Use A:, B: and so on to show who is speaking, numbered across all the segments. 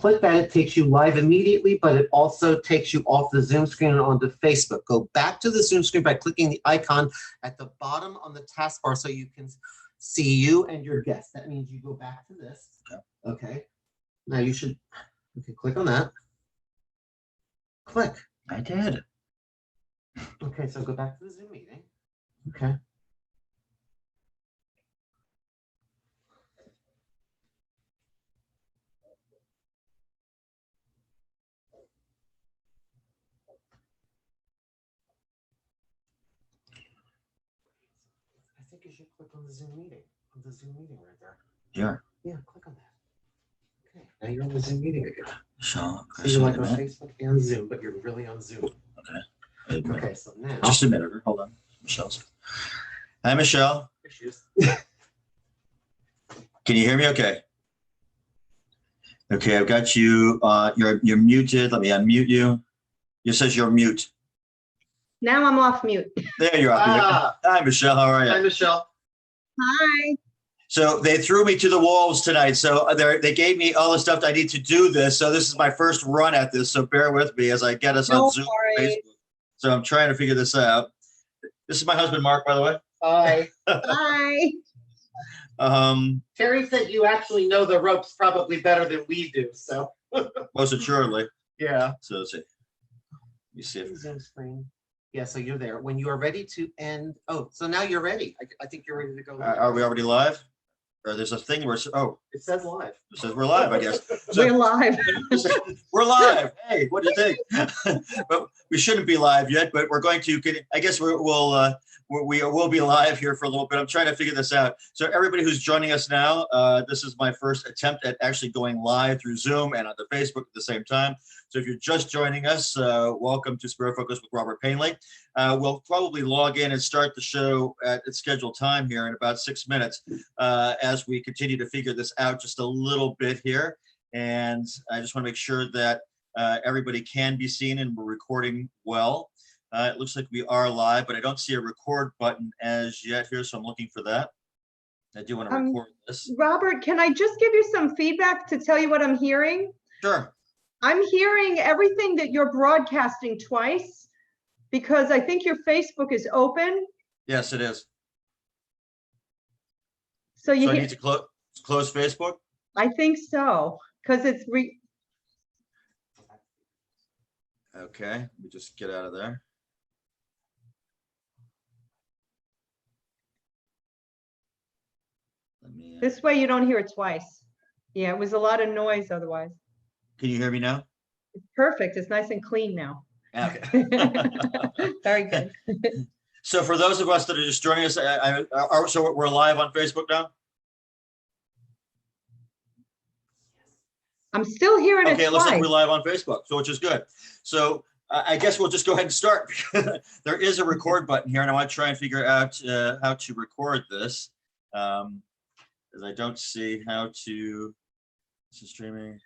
A: click that, it takes you live immediately, but it also takes you off the Zoom screen and onto Facebook. Go back to the Zoom screen by clicking the icon at the bottom on the taskbar so you can see you and your guest. That means you go back to this. Okay. Now you should, okay, click on that. Click.
B: I did.
A: Okay, so go back to the Zoom meeting. Okay. I think you should click on the Zoom meeting. On the Zoom meeting right there.
B: Here.
A: Yeah, click on that. Okay, now you're on the Zoom meeting again.
B: So
A: you're like on Facebook and Zoom, but you're really on Zoom.
B: Okay.
A: Okay, so now.
B: Just a minute. Hold on. Michelle's. Hi, Michelle. Can you hear me okay? Okay, I've got you. You're muted. Let me unmute you. It says you're mute.
C: Now I'm off mute.
B: There you are. Hi, Michelle. How are you?
A: Hi, Michelle.
C: Hi.
B: So they threw me to the wolves tonight. So they gave me all the stuff that I need to do this. So this is my first run at this. So bear with me as I get us on Zoom and Facebook. So I'm trying to figure this out. This is my husband, Mark, by the way.
A: Hi.
C: Hi.
A: Terry said you actually know the ropes probably better than we do. So
B: most assuredly.
A: Yeah.
B: So let's see. Let me see if
A: Zoom screen. Yeah, so you're there. When you are ready to end. Oh, so now you're ready. I think you're ready to go.
B: Are we already live? Or there's a thing where
A: it says live.
B: It says we're live, I guess.
C: So, we're live.
B: We're live. Hey, what do you think? But we shouldn't be live yet, but we're going to. I guess we will be live here for a little bit. I'm trying to figure this out. So everybody who's joining us now, this is my first attempt at actually going live through Zoom and on the Facebook at the same time. So if you're just joining us, welcome to Spirit Focus with Robert Painley. We'll probably log in and start the show at its scheduled time here in about 6 minutes as we continue to figure this out just a little bit here. And I just want to make sure that everybody can be seen and we're recording well. It looks like we are live, but I don't see a record button as yet here, so I'm looking for that. I do want to record this.
C: Robert, can I just give you some feedback to tell you what I'm hearing?
B: Sure.
C: I'm hearing everything that you're broadcasting twice because I think your Facebook is open.
B: Yes, it is.
C: So you
B: I need to close Facebook?
C: I think so, because it's
B: Okay, let me just get out of there.
C: This way you don't hear it twice. Yeah, it was a lot of noise otherwise.
B: Can you hear me now?
C: It's perfect. It's nice and clean now.
B: Okay.
C: Very good.
B: So for those of us that are just joining us, so we're live on Facebook now?
C: I'm still hearing it
B: Okay, it looks like
C: twice.
B: we're live on Facebook, so which is good. So I guess we'll just go ahead and start. There is a record button here, and I want to try and figure out how to record this. Because I don't see how to. This is streaming.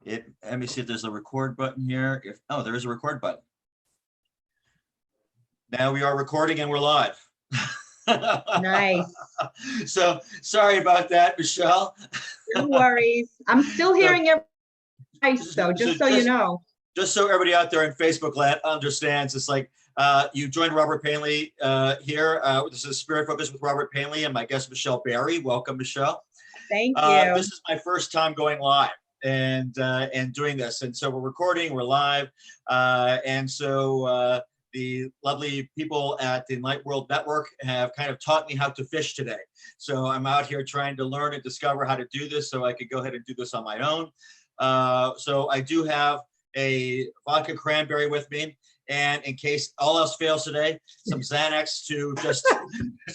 B: Let me see if there's a record button here. Oh, there is a record button. Now we are recording and we're live.
C: Nice.
B: So sorry about that, Michelle.
C: No worries. I'm still hearing every twice, though, just so you know.
B: Just so everybody out there in Facebook land understands, it's like you joined Robert Painley here. This is Spirit Focus with Robert Painley and my guest, Michelle Barrie. Welcome, Michelle.
C: Thank you.
B: This is my first time going live and doing this. And so we're recording, we're live. And so the lovely people at the Enlightened World Network have kind of taught me how to fish today. So I'm out here trying to learn and discover how to do this so I could go ahead and do this on my own. So I do have a vodka cranberry with me. And in case all else fails today, some Xanax to just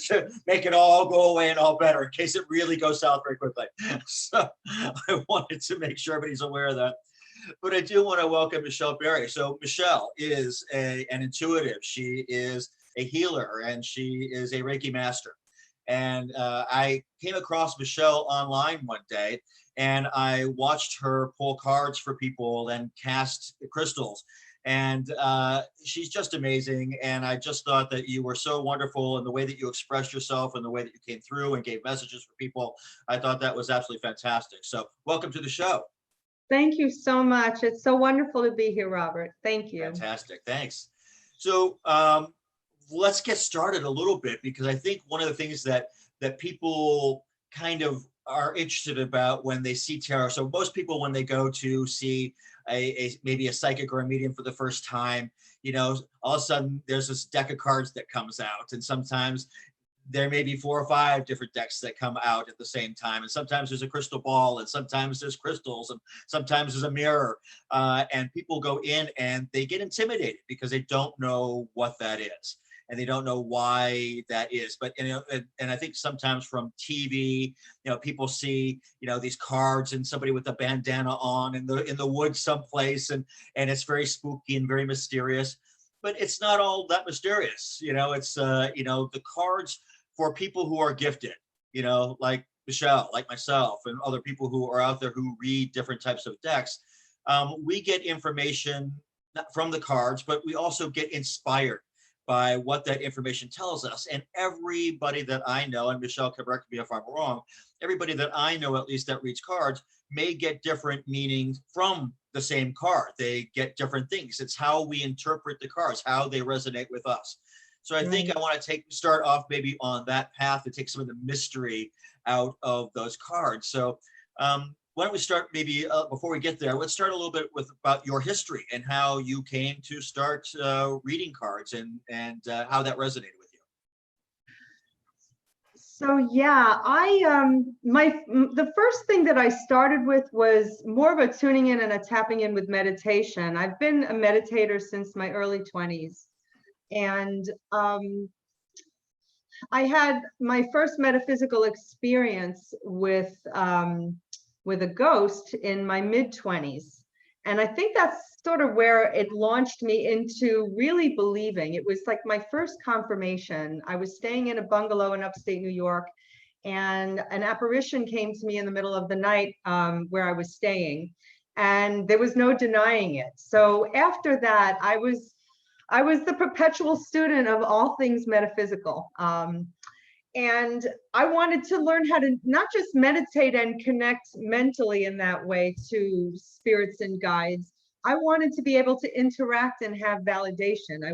B: to make it all go away and all better in case it really goes south very quickly. So I wanted to make sure everybody's aware of that. But I do want to welcome Michelle Barrie. So Michelle is an intuitive. She is a healer and she is a Reiki master. And I came across Michelle online one day and I watched her pull cards for people and cast crystals. And she's just amazing. And I just thought that you were so wonderful in the way that you expressed yourself and the way that you came through and gave messages for people. I thought that was absolutely fantastic. So welcome to the show.
C: Thank you so much. It's so wonderful to be here, Robert. Thank you.
B: Fantastic. Thanks. So let's get started a little bit, because I think one of the things that people kind of are interested about when they see tarot. So most people, when they go to see maybe a psychic or a medium for the first time, all of a sudden there's this deck of cards that comes out, and sometimes there may be 4 or 5 different decks that come out at the same time. And sometimes there's a crystal ball, and sometimes there's crystals, and sometimes there's a mirror. And people go in and they get intimidated because they don't know what that is. And they don't know why that is. But, and I think sometimes from TV, people see, these cards and somebody with a bandana on in the woods someplace, and it's very spooky and very mysterious. But it's not all that mysterious. It's, the cards for people who are gifted, like Michelle, like myself, and other people who are out there who read different types of decks. We get information from the cards, but we also get inspired by what that information tells us. And everybody that I know, and Michelle, correct me if I'm wrong, everybody that I know, at least that reads cards, may get different meanings from the same card. They get different things. It's how we interpret the cards, how they resonate with us. So I think I want to start off maybe on that path to take some of the mystery out of those cards. So why don't we start maybe before we get there, let's start a little bit about your history and how you came to start reading cards and how that resonated with you.
C: So yeah, the first thing that I started with was more of a tuning in and a tapping in with meditation. I've been a meditator since my early 20s. And I had my first metaphysical experience with a ghost in my mid-20s. And I think that's sort of where it launched me into really believing. It was like my first confirmation. I was staying in a bungalow in upstate New York, and an apparition came to me in the middle of the night where I was staying, and there was no denying it. So after that, I was the perpetual student of all things metaphysical. And I wanted to learn how to not just meditate and connect mentally in that way to spirits and guides. I wanted to be able to interact and have validation. I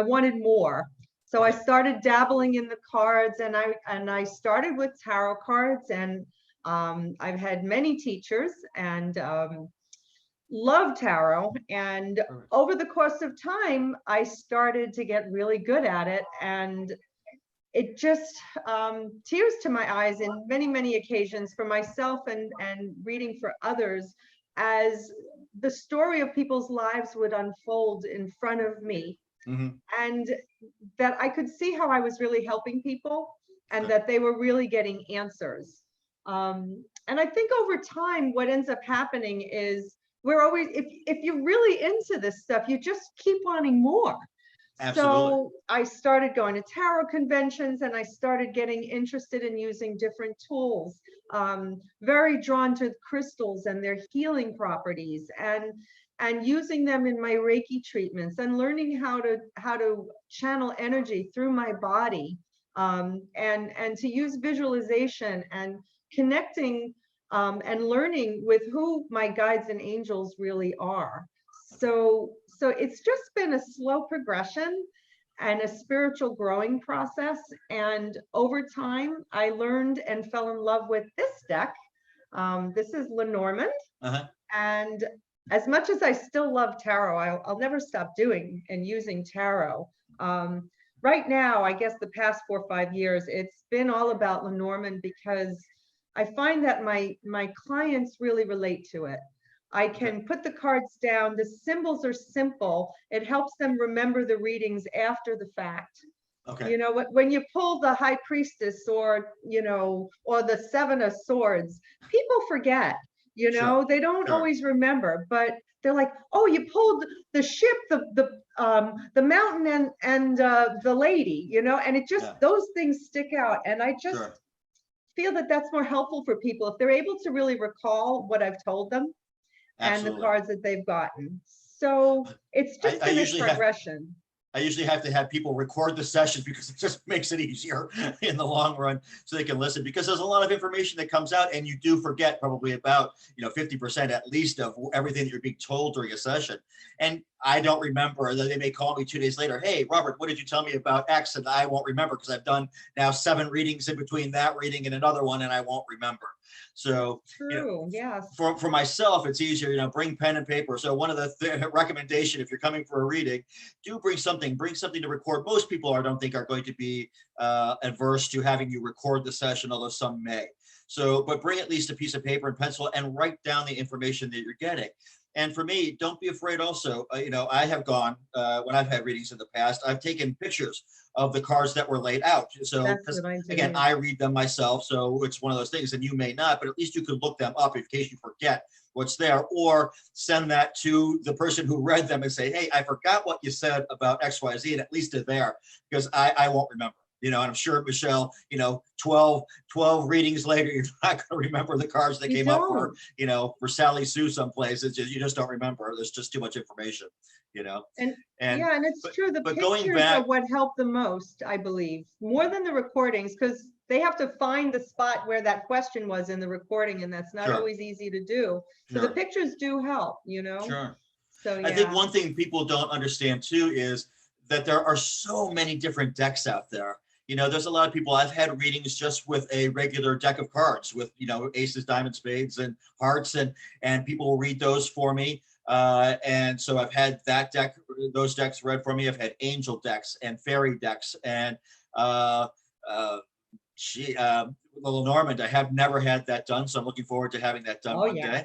C: wanted more. So I started dabbling in the cards, and I started with tarot cards, and I've had many teachers, and love tarot. And over the course of time, I started to get really good at it, and it just tears to my eyes in many, many occasions for myself and reading for others, as the story of people's lives would unfold in front of me. And that I could see how I was really helping people, and that they were really getting answers. And I think over time, what ends up happening is we're always, if you're really into this stuff, you just keep wanting more.
B: Absolutely.
C: So I started going to tarot conventions, and I started getting interested in using different tools, very drawn to crystals and their healing properties, and using them in my Reiki treatments, and learning how to channel energy through my body, and to use visualization and connecting and learning with who my guides and angels really are. So it's just been a slow progression and a spiritual growing process. And over time, I learned and fell in love with this deck. This is Lenormand. And as much as I still love tarot, I'll never stop doing and using tarot. Right now, I guess the past 4 or 5 years, it's been all about Lenormand, because I find that my clients really relate to it. I can put the cards down. The symbols are simple. It helps them remember the readings after the fact.
B: Okay.
C: When you pull the High Priestess, or the 7 of Swords, people forget.
B: Sure.
C: They don't always remember, but they're like, oh, you pulled the ship, the mountain, and the lady, and it just, those things stick out. And I just feel that that's more helpful for people if they're able to really recall what I've told them. Absolutely. And the cards that they've gotten. So it's just
B: I
C: been a
B: usually have
C: progression.
B: I usually have to have people record the sessions because it just makes it easier in the long run so they can listen, because there's a lot of information that comes out and you do forget probably about 50% at least of everything that you're being told during a session. And I don't remember. They may call me 2 days later, hey Robert, what did you tell me about X? And I won't remember because I've done now 7 readings in between that reading and another one, and I won't remember. So
C: True, yes.
B: for myself, it's easier, bring pen and paper. So one of the recommendation, if you're coming for a reading, do bring something to record. Most people I don't think are going to be adverse to having you record the session, although some may. So, but bring at least a piece of paper and pencil and write down the information that you're getting. And for me, don't be afraid also, I have gone, when I've had readings in the past, I've taken pictures of the cards that were laid out. So,
C: That's what I do.
B: again, I read them myself, so it's one of those things, and you may not, but at least you could look them up in case you forget what's there, or send that to the person who read them and say, hey, I forgot what you said about XYZ, and at least they're there, because I won't remember. And I'm sure, Michelle, 12 readings later, you're not going to remember the cards that came up for Sally Sue someplace. It's just, you just don't remember. There's just too much information,
C: And it's true. The
B: going
C: pictures
B: back,
C: are what help the most, I believe, more than the recordings, because they have to find the spot where that question was in the recording, and that's not always easy to do. So the pictures do help,
B: Sure.
C: So
B: I think one thing people don't understand too is that there are so many different decks out there. There's a lot of people, I've had readings just with a regular deck of cards with, aces, diamonds, spades, and hearts, and people will read those for me. And so I've had those decks read for me. I've had angel decks and fairy decks and Little Normand. I have never had that done, so I'm looking forward to having that done one day.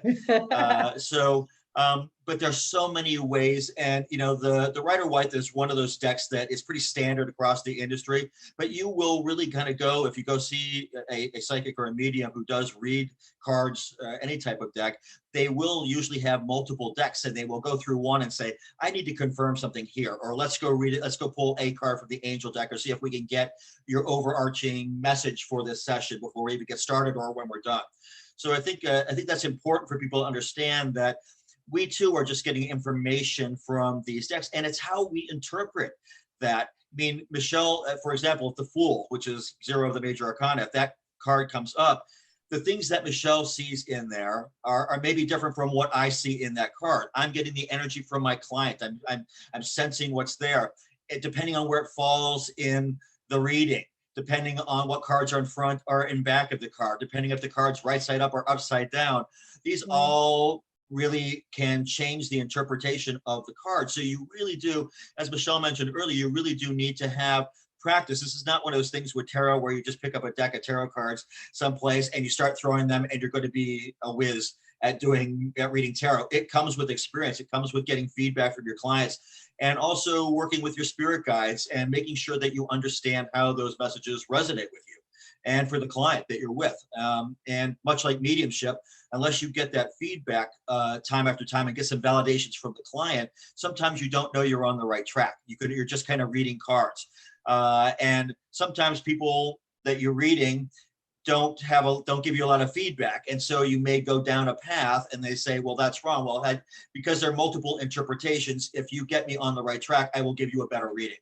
B: But there's so many ways, and the Rider White is one of those decks that is pretty standard across the industry, but you will really kind of go, if you go see a psychic or a medium who does read cards, any type of deck, they will usually have multiple decks, and they will go through one and say, I need to confirm something here, or let's go read it, let's go pull a card from the angel deck, or see if we can get your overarching message for this session before we even get started or when we're done. So I think that's important for people to understand, that we too are just getting information from these decks, and it's how we interpret that. I mean, Michelle, for example, the Fool, which is 0 of the major arcana, if that card comes up, the things that Michelle sees in there are maybe different from what I see in that card. I'm getting the energy from my client. I'm sensing what's there, depending on where it falls in the reading, depending on what cards are in front or in back of the card, depending if the card's right side up or upside down. These all really can change the interpretation of the card. So you really do, as Michelle mentioned earlier, you really do need to have practice. This is not one of those things with tarot where you just pick up a deck of tarot cards someplace and you start throwing them and you're going to be a whiz at reading tarot. It comes with experience. It comes with getting feedback from your clients, and also working with your spirit guides and making sure that you understand how those messages resonate with you and for the client that you're with. And much like mediumship, unless you get that feedback time after time and get some validations from the client, sometimes you don't know you're on the right track. You're just kind of reading cards. And sometimes people that you're reading don't give you a lot of feedback. And so you may go down a path and they say, well, that's wrong. Well, because there are multiple interpretations, if you get me on the right track, I will give you a better reading.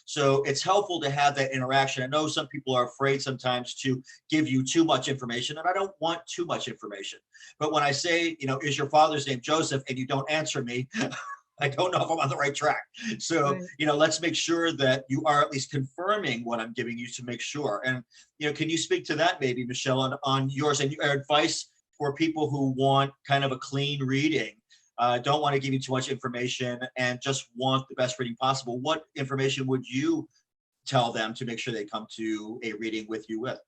B: So it's helpful to have that interaction. I know some people are afraid sometimes to give you too much information, and I don't want too much information. But when I say, is your father's name Joseph, and you don't answer me, I don't know if I'm on the right track. So, let's make sure that you are at least confirming what I'm giving you to make sure. And, can you speak to that maybe, Michelle, on yours and your advice for people who want kind of a clean reading? Don't want to give you too much information and just want the best reading possible. What information would you tell them to make sure they come to a reading with you with?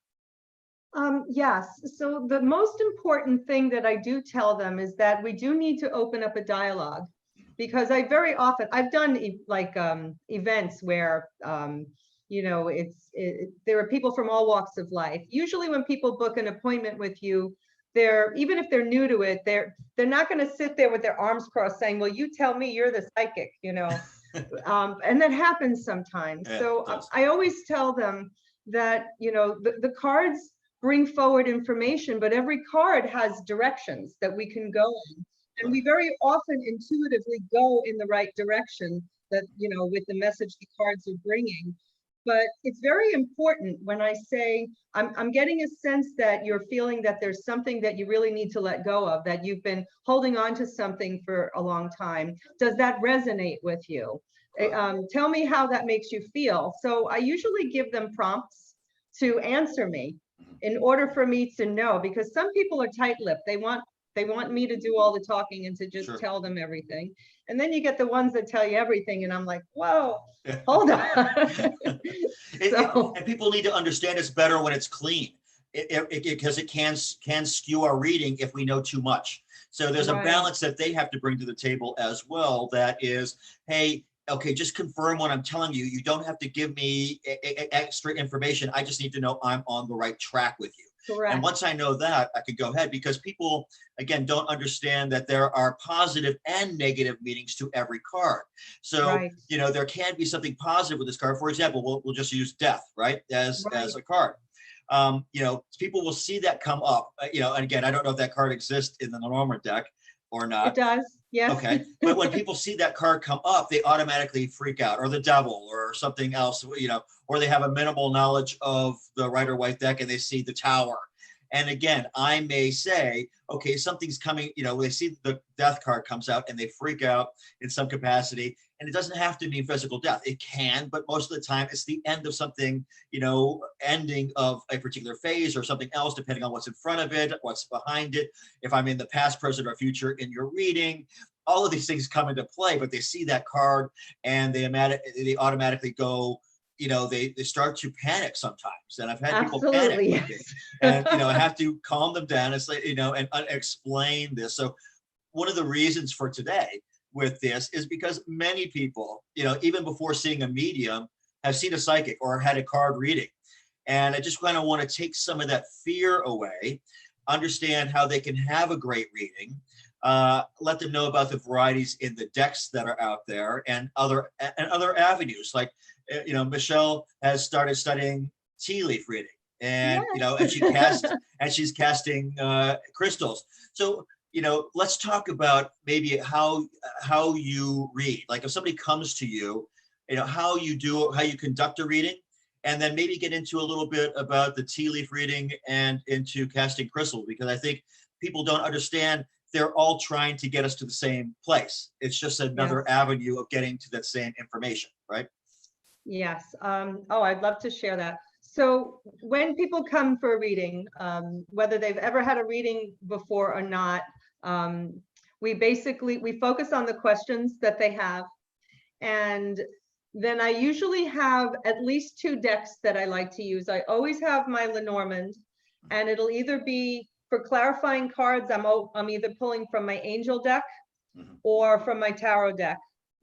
C: Yes. So the most important thing that I do tell them is that we do need to open up a dialogue, because I've done events where, there are people from all walks of life. Usually when people book an appointment with you, even if they're new to it, they're not going to sit there with their arms crossed saying, well, you tell me, you're the psychic, and that happens sometimes. Yeah, so I always tell them that, the cards bring forward information, but every card has directions that we can go in. And we very often intuitively go in the right direction that, with the message the cards are bringing. But it's very important when I say, I'm getting a sense that you're feeling that there's something that you really need to let go of, that you've been holding on to something for a long time. Does that resonate with you? Tell me how that makes you feel. So I usually give them prompts to answer me in order for me to know, because some people are tight-lipped. They want me to do all the talking and to just tell them everything. And then you get the ones that tell you everything, and I'm like, whoa, hold on.
B: And people need to understand it's better when it's clean, because it can skew our reading if we know too much. So there's a balance that they have to bring to the table as well. That is, hey, okay, just confirm what I'm telling you. You don't have to give me extra information. I just need to know I'm on the right track with you.
C: Correct.
B: And once I know that, I could go ahead, because people, again, don't understand that there are positive and negative meanings to every card. So, there can be something positive with this card. For example, we'll just use death, right, as a card. People will see that come up, and again, I don't know if that card exists in the Lenormand deck or not.
C: It does, yes.
B: Okay, but when people see that card come up, they automatically freak out, or the devil, or something else, or they have a minimal knowledge of the Rider-Waite deck and they see the Tower. And again, I may say, okay, something's coming, they see the death card comes out and they freak out in some capacity. And it doesn't have to mean physical death. It can, but most of the time it's the end of something, ending of a particular phase or something else, depending on what's in front of it, what's behind it. If I'm in the past, present, or future in your reading, all of these things come into play, but they see that card and they automatically go, they start to panic sometimes. And I've had people panic with me. And, I have to calm them down and say, and explain this. So one of the reasons for today with this is because many people, even before seeing a medium, have seen a psychic or had a card reading. And I just kind of want to take some of that fear away, understand how they can have a great reading, let them know about the varieties in the decks that are out there, and other avenues. Like, Michelle has started studying tea leaf reading, and and she's casting crystals. So let's talk about maybe how you read. Like, if somebody comes to you, how you conduct a reading, and then maybe get into a little bit about the tea leaf reading and into casting crystal, because I think people don't understand. They're all trying to get us to the same place. It's just another avenue of getting to that same information, right?
C: Yes. I'd love to share that. So when people come for a reading, whether they've ever had a reading before or not, we focus on the questions that they have. And then I usually have at least 2 decks that I like to use. I always have my Lenormand, and it'll either be for clarifying cards. I'm either pulling from my angel deck or from my tarot deck.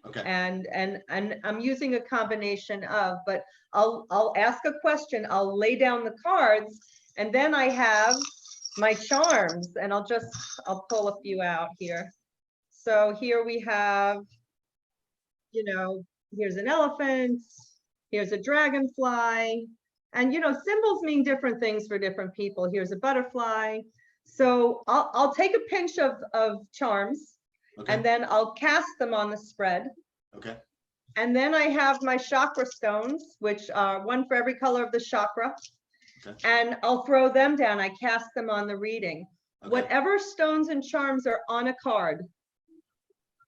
B: Okay.
C: And I'm using a combination of, but I'll ask a question, I'll lay down the cards, and then I have my charms, and I'll pull a few out here. So here we have, here's an elephant, here's a dragonfly, and symbols mean different things for different people. Here's a butterfly. So I'll take a pinch of charms, and then I'll cast them on the spread.
B: Okay.
C: And then I have my chakra stones, which are one for every color of the chakra. Okay. And I'll throw them down. I cast them on the reading. Okay. Whatever stones and charms are on a card,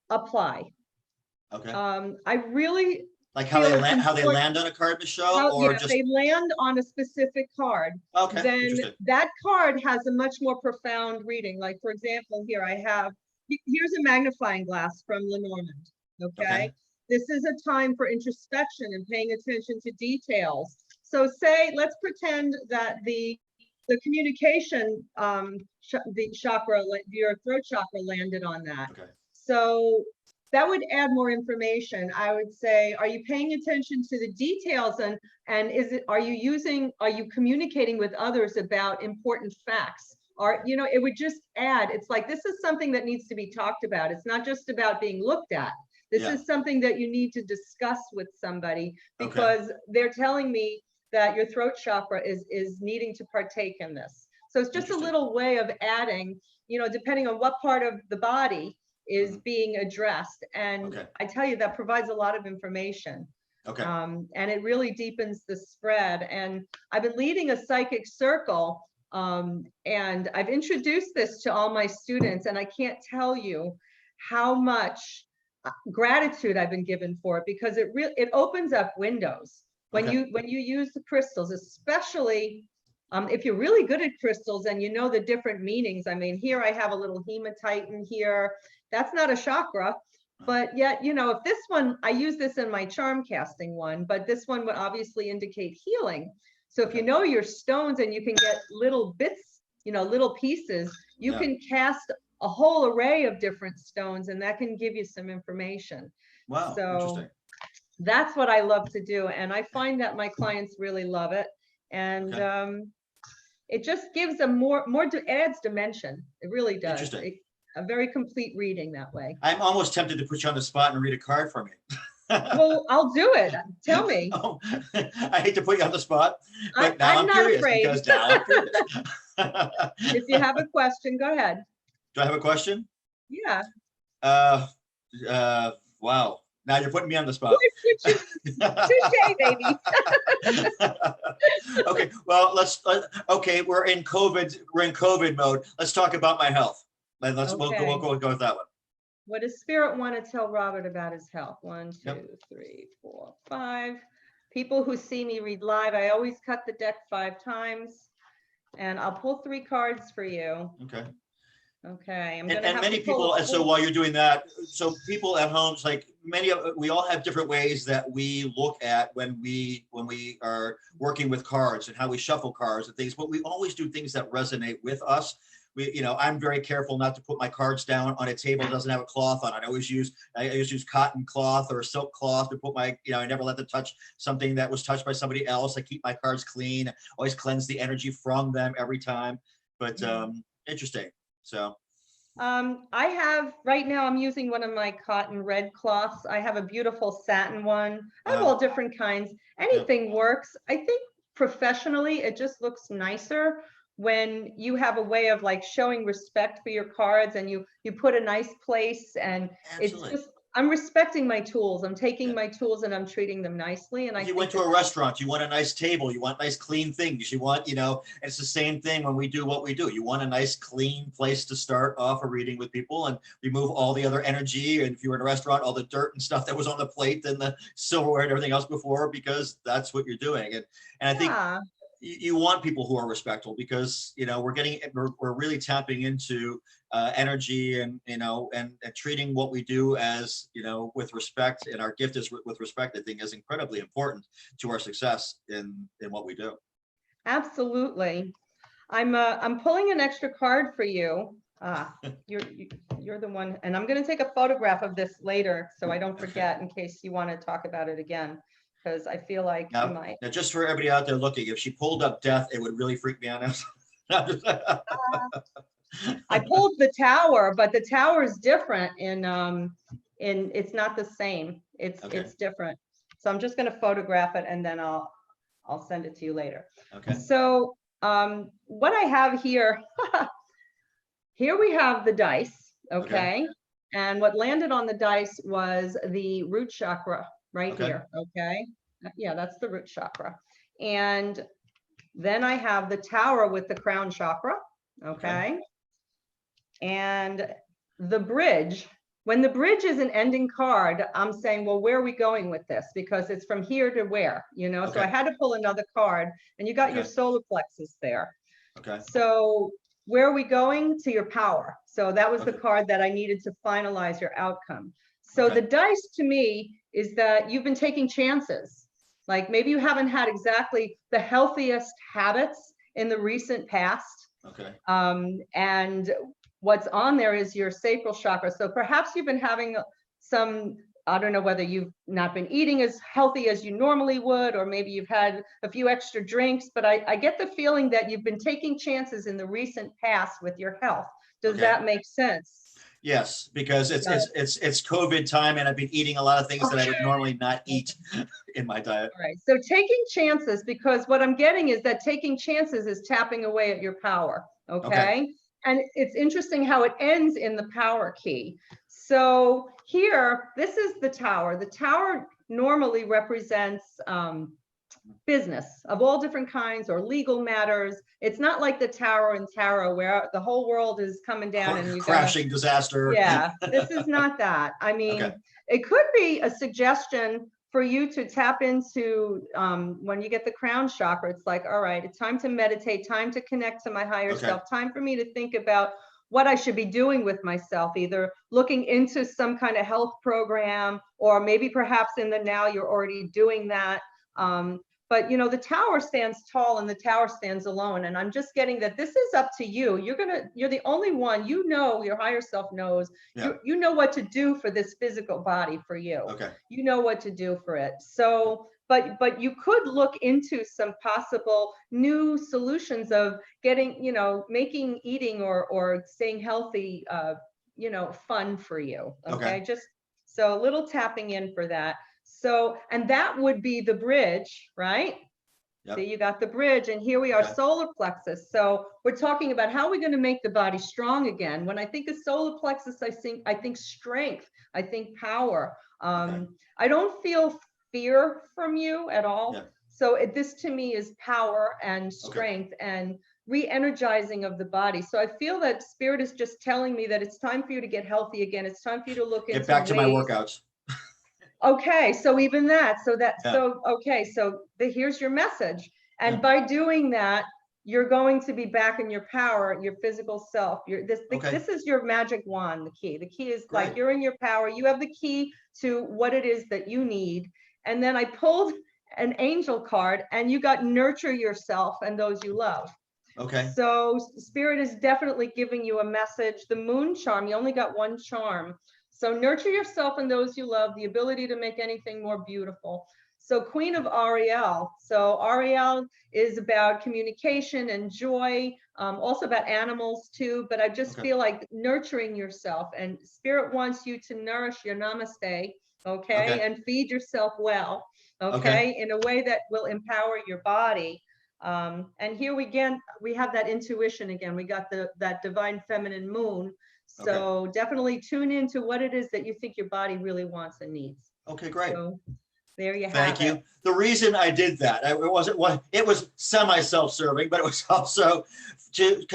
C: apply.
B: Okay.
C: I really
B: like how they land on a card, Michelle, or just
C: they land on a specific card.
B: Okay.
C: Then that card has a much more profound reading. Like, for example, here's a magnifying glass from Lenormand. Okay. This is a time for introspection and paying attention to details. So let's pretend that the communication, the chakra, your throat chakra landed on that. Okay. So that would add more information. I would say, are you paying attention to the details, and are you communicating with others about important facts? Or, it would just add, it's like, this is something that needs to be talked about. It's not just about being looked at. This is something that you need to discuss with somebody, because they're telling me that your throat chakra is needing to partake in this. So it's just a little way of adding, you know, depending on what part of the body is being addressed. And
B: Okay.
C: I tell you, that provides a lot of information.
B: Okay.
C: And it really deepens the spread. And I've been leading a psychic circle, and I've introduced this to all my students, and I can't tell you how much gratitude I've been given for it, because it opens up windows when
B: Okay.
C: you use the crystals, especially if you're really good at crystals and you know the different meanings. I mean, here I have a little hematite in here. That's not a chakra, but yet, you know, if this one, I use this in my charm casting one, but this one would obviously indicate healing. So if you know your stones and you can get little bits, you know, little pieces, you can cast a whole array of different stones, and that can give you some information.
B: Wow.
C: So
B: Interesting.
C: that's what I love to do. And I find that my clients really love it. And it just gives them adds dimension. It really does.
B: Interesting.
C: A very complete reading that way.
B: I'm almost tempted to put you on the spot and read a card for me.
C: Well, I'll do it. Tell me.
B: Oh, I hate to put you on the spot, but now
C: I'm not
B: curious
C: afraid.
B: because now I'm curious.
C: If you have a question, go ahead.
B: Do I have a question?
C: Yeah.
B: Wow. Now you're putting me on the spot.
C: Touche, baby.
B: Okay. Well, okay. We're in COVID mode. Let's talk about my health. We'll go with that one.
C: What does Spirit want to tell Robert about his health? 1, 2, 3, 4, 5. People who see me read live, I always cut the deck 5 times, and I'll pull 3 cards for you.
B: Okay.
C: Okay.
B: And many people, and so while you're doing that, so people at home, it's like we all have different ways that we look at when we are working with cards and how we shuffle cards and things, but we always do things that resonate with us. I'm very careful not to put my cards down on a table that doesn't have a cloth on it. I always use cotton cloth or silk cloth to put my, I never let them touch something that was touched by somebody else. I keep my cards clean, always cleanse the energy from them every time. But interesting. So
C: I have right now, I'm using one of my cotton red cloths. I have a beautiful satin one. I have all different kinds. Anything works. I think professionally, it just looks nicer when you have a way of like showing respect for your cards, and you put a nice place, and
B: absolutely.
C: It's just, I'm respecting my tools. I'm taking my tools and I'm treating them nicely. And
B: you went to a restaurant, you want a nice table, you want nice clean things, you want, it's the same thing when we do what we do. You want a nice clean place to start off a reading with people and remove all the other energy. And if you were in a restaurant, all the dirt and stuff that was on the plate and the silverware and everything else before, because that's what you're doing. And I think you want people who are respectful, because we're really tapping into energy and treating what we do as with respect, and our gift is with respect. I think is incredibly important to our success in what we do.
C: Absolutely. I'm pulling an extra card for you. You're the one, and I'm going to take a photograph of this later so I don't forget, in case you want to talk about it again, because I feel like you might.
B: Now, just for everybody out there looking, if she pulled up death, it would really freak me out.
C: I pulled the tower, but the tower is different in it's not the same. It's different. So I'm just going to photograph it, and then I'll send it to you later.
B: Okay.
C: So what I have here, here we have the dice. Okay. And what landed on the dice was the root chakra right here. Okay. Yeah, that's the root chakra. And then I have the tower with the crown chakra. Okay. And the bridge. When the bridge is an ending card, I'm saying, well, where are we going with this? Because it's from here to where, so I had to pull another card, and you got your solar plexus there.
B: Okay.
C: So where are we going? To your power. So that was the card that I needed to finalize your outcome. So the dice to me is that you've been taking chances. Like maybe you haven't had exactly the healthiest habits in the recent past.
B: Okay.
C: And what's on there is your sacral chakra. So perhaps you've been having some, I don't know whether you've not been eating as healthy as you normally would, or maybe you've had a few extra drinks, but I get the feeling that you've been taking chances in the recent past with your health. Does that make sense?
B: Yes, because it's COVID time, and I've been eating a lot of things that I would normally not eat in my diet.
C: All right. So taking chances, because what I'm getting is that taking chances is tapping away at your power. Okay. And it's interesting how it ends in the power key. So here, this is the tower. The tower normally represents business of all different kinds or legal matters. It's not like the tower in tarot where the whole world is coming down and you
B: crashing disaster.
C: Yeah, this is not that. I mean,
B: Okay.
C: it could be a suggestion for you to tap into when you get the crown chakra. It's like, all right, it's time to meditate, time to connect to my higher
B: Okay.
C: self, time for me to think about what I should be doing with myself, either looking into some kind of health program, or maybe perhaps in the now you're already doing that. But you know, the tower stands tall and the tower stands alone. And I'm just getting that this is up to you. You're the only one, you know, your higher self knows,
B: Yeah.
C: you know what to do for this physical body for you.
B: Okay.
C: You know what to do for it. So, but you could look into some possible new solutions of getting, you know, making eating or staying healthy, you know, fun for you. Okay. Just so a little tapping in for that. So, and that would be the bridge, right?
B: Yep.
C: So you got the bridge, and here we are,
B: Okay.
C: solar plexus. So we're talking about how we're going to make the body strong again. When I think of solar plexus, I think strength, I think power.
B: Okay.
C: I don't feel fear from you at all.
B: Yeah.
C: So this to me is power and strength and re-energizing of the body. So I feel that spirit is just telling me that it's time for you to get healthy again. It's time for you to look into
B: Get back to my workouts.
C: Okay, so even that,
B: Yeah.
C: okay, so here's your message. And
B: Yeah.
C: by doing that, you're going to be back in your power, your physical self. This is your magic wand, the key. The key is like,
B: Great.
C: you're in your power. You have the key to what it is that you need. And then I pulled an angel card, and you got nurture yourself and those you love.
B: Okay.
C: So spirit is definitely giving you a message. The moon charm, you only got one charm. So nurture yourself and those you love, the ability to make anything more beautiful. So Queen of Ariel. So Ariel is about communication and joy, also about animals too, but I just feel like nurturing yourself, and spirit wants you to nourish your namaste, okay? And feed yourself well, okay? In a way that will empower your body. And here we have that intuition again. We got that divine feminine moon. So definitely tune into what it is that you think your body really wants and needs.
B: Okay, great.
C: So there you have
B: Thank you.
C: it.
B: The reason I did that, it was semi-self-serving, but it was also to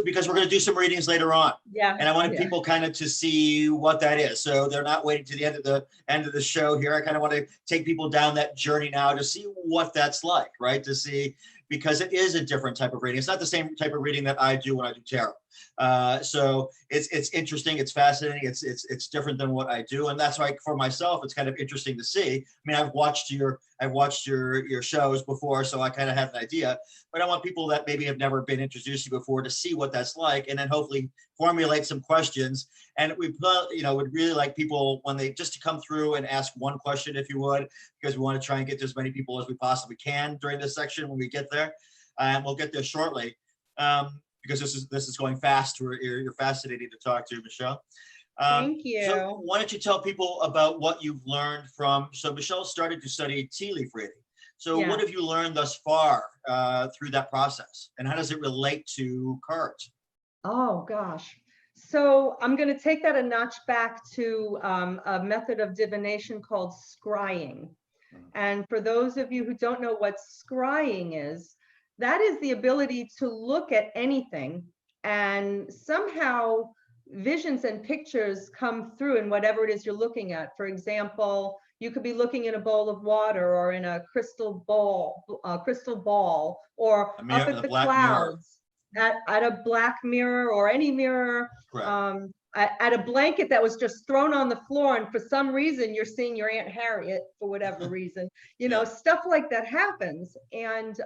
B: because we're going to do some readings later on.
C: Yeah.
B: And I wanted people kind of to see what that is. So they're not waiting to the end of the show here. I kind of want to take people down that journey now to see what that's like, right? To see, because it is a different type of reading. It's not the same type of reading that I do when I do tarot. So it's interesting, it's fascinating, it's different than what I do, and that's why for myself it's kind of interesting to see. I mean, I've watched your shows before, so I kind of have an idea, but I want people that maybe have never been introduced to you before to see what that's like, and then hopefully formulate some questions. And we would really like people when they just to come through and ask one question, if you would, because we want to try and get to as many people as we possibly can during this section when we get there, and we'll get there shortly. Because this is going fast. You're fascinating to talk to, Michelle.
C: Thank you.
B: So why don't you tell people about what you've learned from? So Michelle started to study tea leaf reading. So what have you learned thus far through that process, and how does it relate to cards?
C: Oh gosh. So I'm going to take that a notch back to a method of divination called scrying. And for those of you who don't know what scrying is, that is the ability to look at anything and somehow visions and pictures come through in whatever it is you're looking at. For example, you could be looking in a bowl of water or in a crystal ball, or up at the clouds, at a black mirror or any mirror, at a blanket that was just thrown on the floor, and for some reason you're seeing your Aunt Harriet for whatever reason, stuff like that happens. And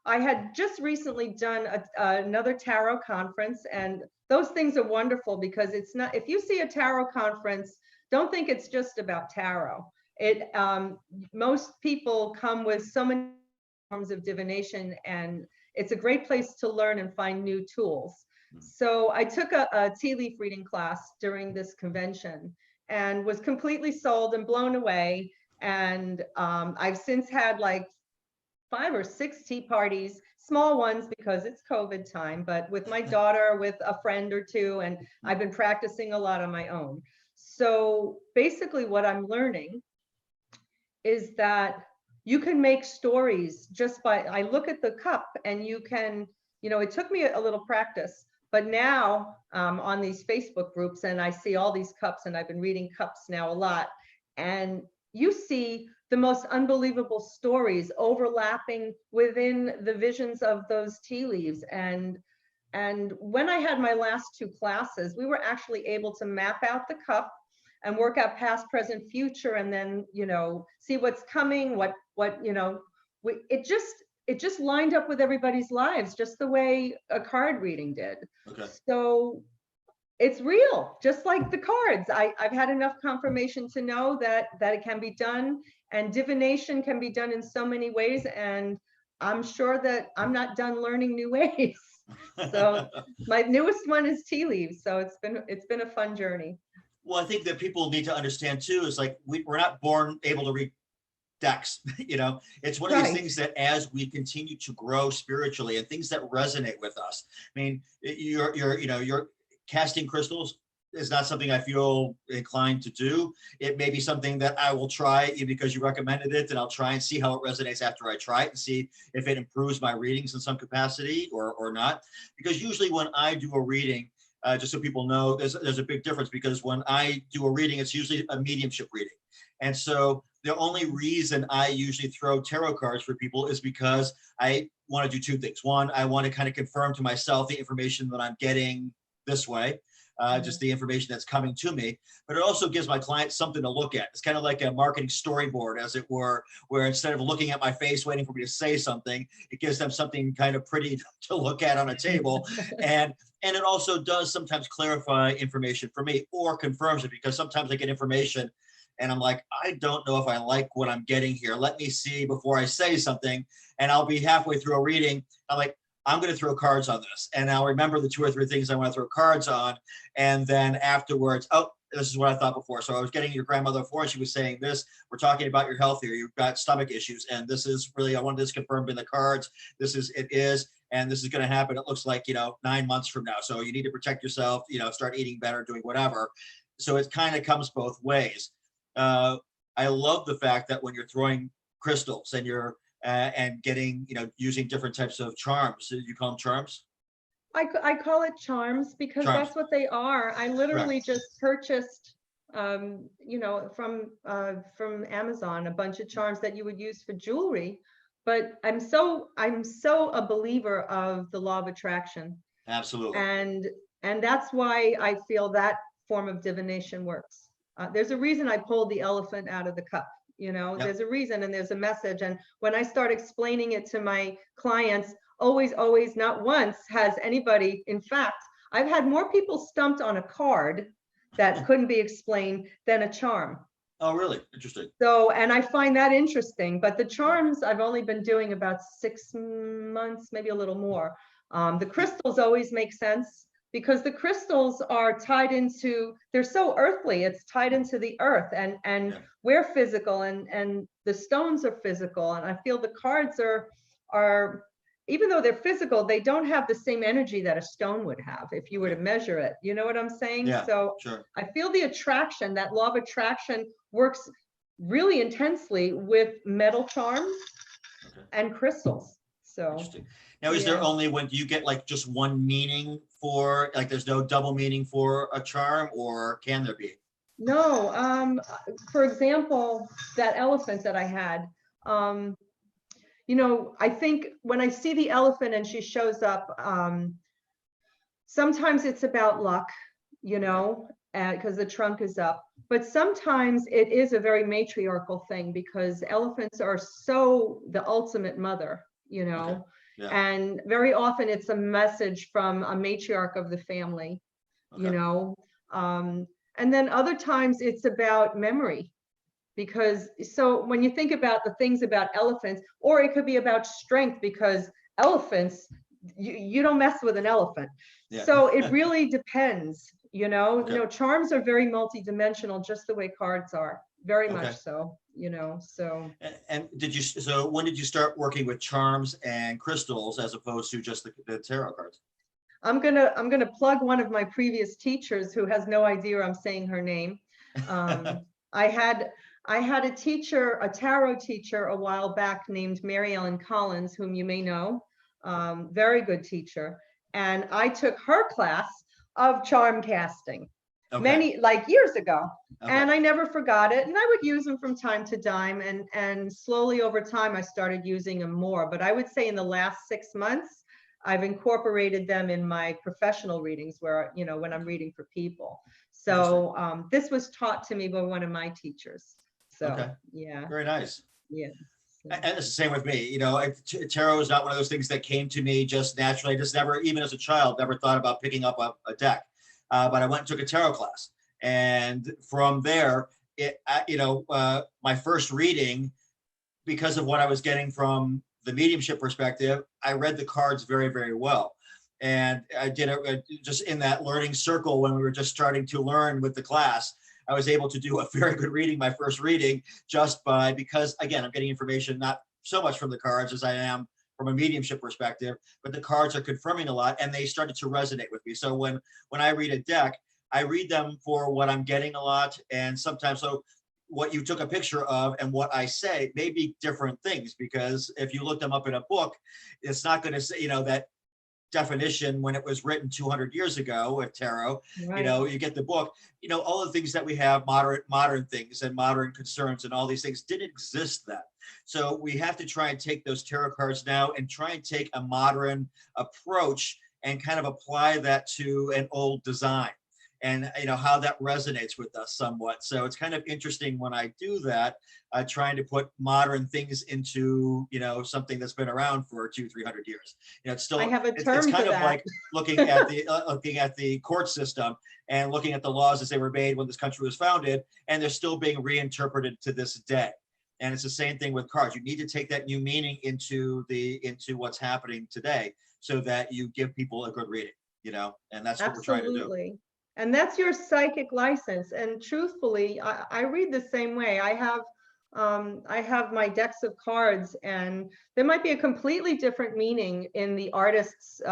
C: I had just recently done another tarot conference, and those things are wonderful because it's not, if you see a tarot conference, don't think it's just about tarot. Most people come with so many forms of divination, and it's a great place to learn and find new tools. So I took a tea leaf reading class during this convention and was completely sold and blown away. And I've since had like 5 or 6 tea parties small ones because it's COVID time, but with my daughter, with a friend or two, and I've been practicing a lot on my own. So basically what I'm learning is that you can make stories just by, I look at the cup and you can, you know, it took me a little practice, but now on these Facebook groups, and I see all these cups, and I've been reading cups now a lot, and you see the most unbelievable stories overlapping within the visions of those tea leaves. And when I had my last 2 classes, we were actually able to map out the cup and work out past, present, future, and then, you know, see what's coming, what, you know, it just lined up with everybody's lives, just the way a card reading did.
B: Okay.
C: So it's real, just like the cards. I've had enough confirmation to know that it can be done, and divination can be done in so many ways. And I'm sure that I'm not done learning new ways. So my newest one is tea leaves. So it's been a fun journey.
B: Well, I think that people need to understand too, is like, we're not born able to read decks, you know. It's one of these
C: Right.
B: things that as we continue to grow spiritually and things that resonate with us, I mean, you're casting crystals is not something I feel inclined to do. It may be something that I will try because you recommended it, and I'll try and see how it resonates after I try it and see if it improves my readings in some capacity or not. Because usually when I do a reading, just so people know, there's a big difference, because when I do a reading, it's usually a mediumship reading. And so the only reason I usually throw tarot cards for people is because I want to do 2 things. One, I want to kind of confirm to myself the information that I'm getting this way, just the information that's coming to me, but it also gives my clients something to look at. It's kind of like a marketing storyboard, as it were, where instead of looking at my face, waiting for me to say something, it gives them something kind of pretty to look at on a table. And it also does sometimes clarify information for me, or confirms it, because sometimes I get information and I'm like, I don't know if I like what I'm getting here. Let me see before I say something. And I'll be halfway through a reading. I'm like, I'm going to throw cards on this. And I'll remember the 2 or 3 things I want to throw cards on. And then afterwards, oh, this is what I thought before. So I was getting your grandmother before, and she was saying this, we're talking about your health here. You've got stomach issues. And this is really, I wanted this confirmed in the cards. This is, it is, and this is going to happen. It looks like, 9 months from now. So you need to protect yourself, start eating better, doing whatever. So it kind of comes both ways. I love the fact that when you're throwing crystals and you're and getting, using different types of charms. You call them charms?
C: I call it charms because
B: Charms.
C: that's what they are. I literally just purchased, from Amazon, a bunch of charms that you would use for jewelry. But I'm so a believer of the law of attraction.
B: Absolutely.
C: And that's why I feel that form of divination works. There's a reason I pulled the elephant out of the cup.
B: Yep.
C: There's a reason and there's a message. And when I start explaining it to my clients, always, not once has anybody, in fact, I've had more people stumped on a card that couldn't be explained than a charm.
B: Oh, really? Interesting.
C: So, and I find that interesting, but the charms I've only been doing about 6 months, maybe a little more. The crystals always make sense, because the crystals are tied into, they're so earthly, it's tied into the earth, and
B: Yeah.
C: we're physical, and the stones are physical. And I feel the cards are, even though they're physical, they don't have the same energy that a stone would have if you were to measure it. You know what I'm saying?
B: Yeah,
C: so
B: sure.
C: I feel the attraction, that law of attraction works really intensely with metal charms and crystals. So
B: interesting. Now, is there only, when do you get like just one meaning for, like, there's no double meaning for a charm, or can there be?
C: No, for example, that elephant that I had, I think when I see the elephant and she shows up, sometimes it's about luck, because the trunk is up. But sometimes it is a very matriarchal thing, because elephants are so the ultimate mother,
B: Okay. Yeah.
C: and very often it's a message from a matriarch of the family, and then other times it's about memory. Because so when you think about the things about elephants, or it could be about strength, because elephants, you don't mess with an elephant.
B: Yeah.
C: So it really depends,
B: Okay.
C: charms are very multidimensional, just the way cards are, very
B: Okay.
C: much so. you know, so.
B: And so when did you start working with charms and crystals as opposed to just the tarot cards?
C: I'm gonna plug one of my previous teachers who has no idea I'm saying her name. I had a teacher, a tarot teacher a while back named Mary Ellen Collins, whom you may know, very good teacher. And I took her class of charm casting many, like years ago. And I never forgot it. And I would use them from time to time. And slowly over time, I started using them more. But I would say in the last 6 months, I've incorporated them in my professional readings where, you know, when I'm reading for people. So this was taught to me by one of my teachers. So, yeah.
B: Very nice.
C: Yeah.
B: And it's the same with me. You know, tarot is not one of those things that came to me just naturally. I just never, even as a child, never thought about picking up a deck. But I went and took a tarot class. And from there, my first reading, because of what I was getting from the mediumship perspective, I read the cards very, very well. And I did it just in that learning circle when we were just starting to learn with the class. I was able to do a very good reading, my first reading, because again, I'm getting information not so much from the cards as I am from a mediumship perspective, but the cards are confirming a lot and they started to resonate with me. So when I read a deck, I read them for what I'm getting a lot. And sometimes, so what you took a picture of and what I say may be different things, because if you look them up in a book, it's not going to say, you know, that definition when it was written 200 years ago with tarot. Right. You know, you get the book, you know, all the things that we have, modern things and modern concerns and all these things didn't exist then. So we have to try and take those tarot cards now and try and take a modern approach and kind of apply that to an old design. And, you know, how that resonates with us somewhat. So it's kind of interesting when I do that, trying to put modern things into, you know, something that's been around for 200-300 years. You know, it's still,
C: I have a term
B: it's kind
C: for
B: of
C: that.
B: like looking at the court system and looking at the laws as they were made when this country was founded, and they're still being reinterpreted to this day. And it's the same thing with cards. You need to take that new meaning into what's happening today so that you give people a good reading, you know, and that's what we're trying to do.
C: And that's your psychic license. And truthfully, I read the same way. I have my decks of cards, and there might be a completely different meaning in the artist's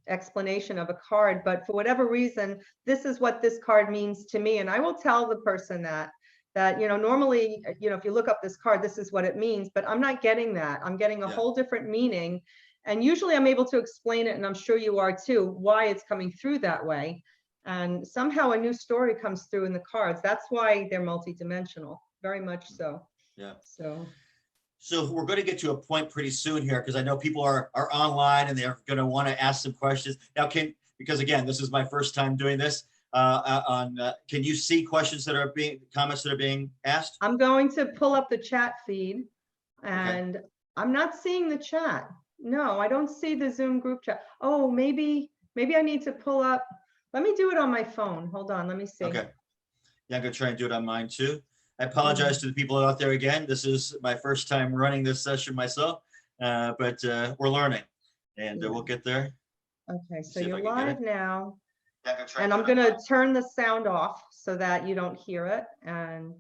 C: explanation of a card, but for whatever reason, this is what this card means to me. And I will tell the person that, you know, normally, you know, if you look up this card, this is what it means, but I'm not getting that. I'm getting a whole different meaning. And usually I'm able to explain it, and I'm sure you are too, why it's coming through that way. And somehow a new story comes through in the cards. That's why they're multidimensional, very much so.
B: Yeah.
C: So
B: we're going to get to a point pretty soon here, because I know people are online and they're going to want to ask some questions. Now, because again, this is my first time doing this, can you see comments that are being asked?
C: I'm going to pull up the chat feed, and I'm not seeing the chat. No, I don't see the Zoom group chat. Oh, maybe I need to pull up. Let me do it on my phone. Hold on, let me see.
B: Okay. Yeah, I'm gonna try and do it on mine too. I apologize to the people out there again. This is my first time running this session myself, but we're learning, and we'll get there.
C: Okay, so you're live now.
B: Yeah,
C: and I'm gonna turn the sound off so that you don't hear it. And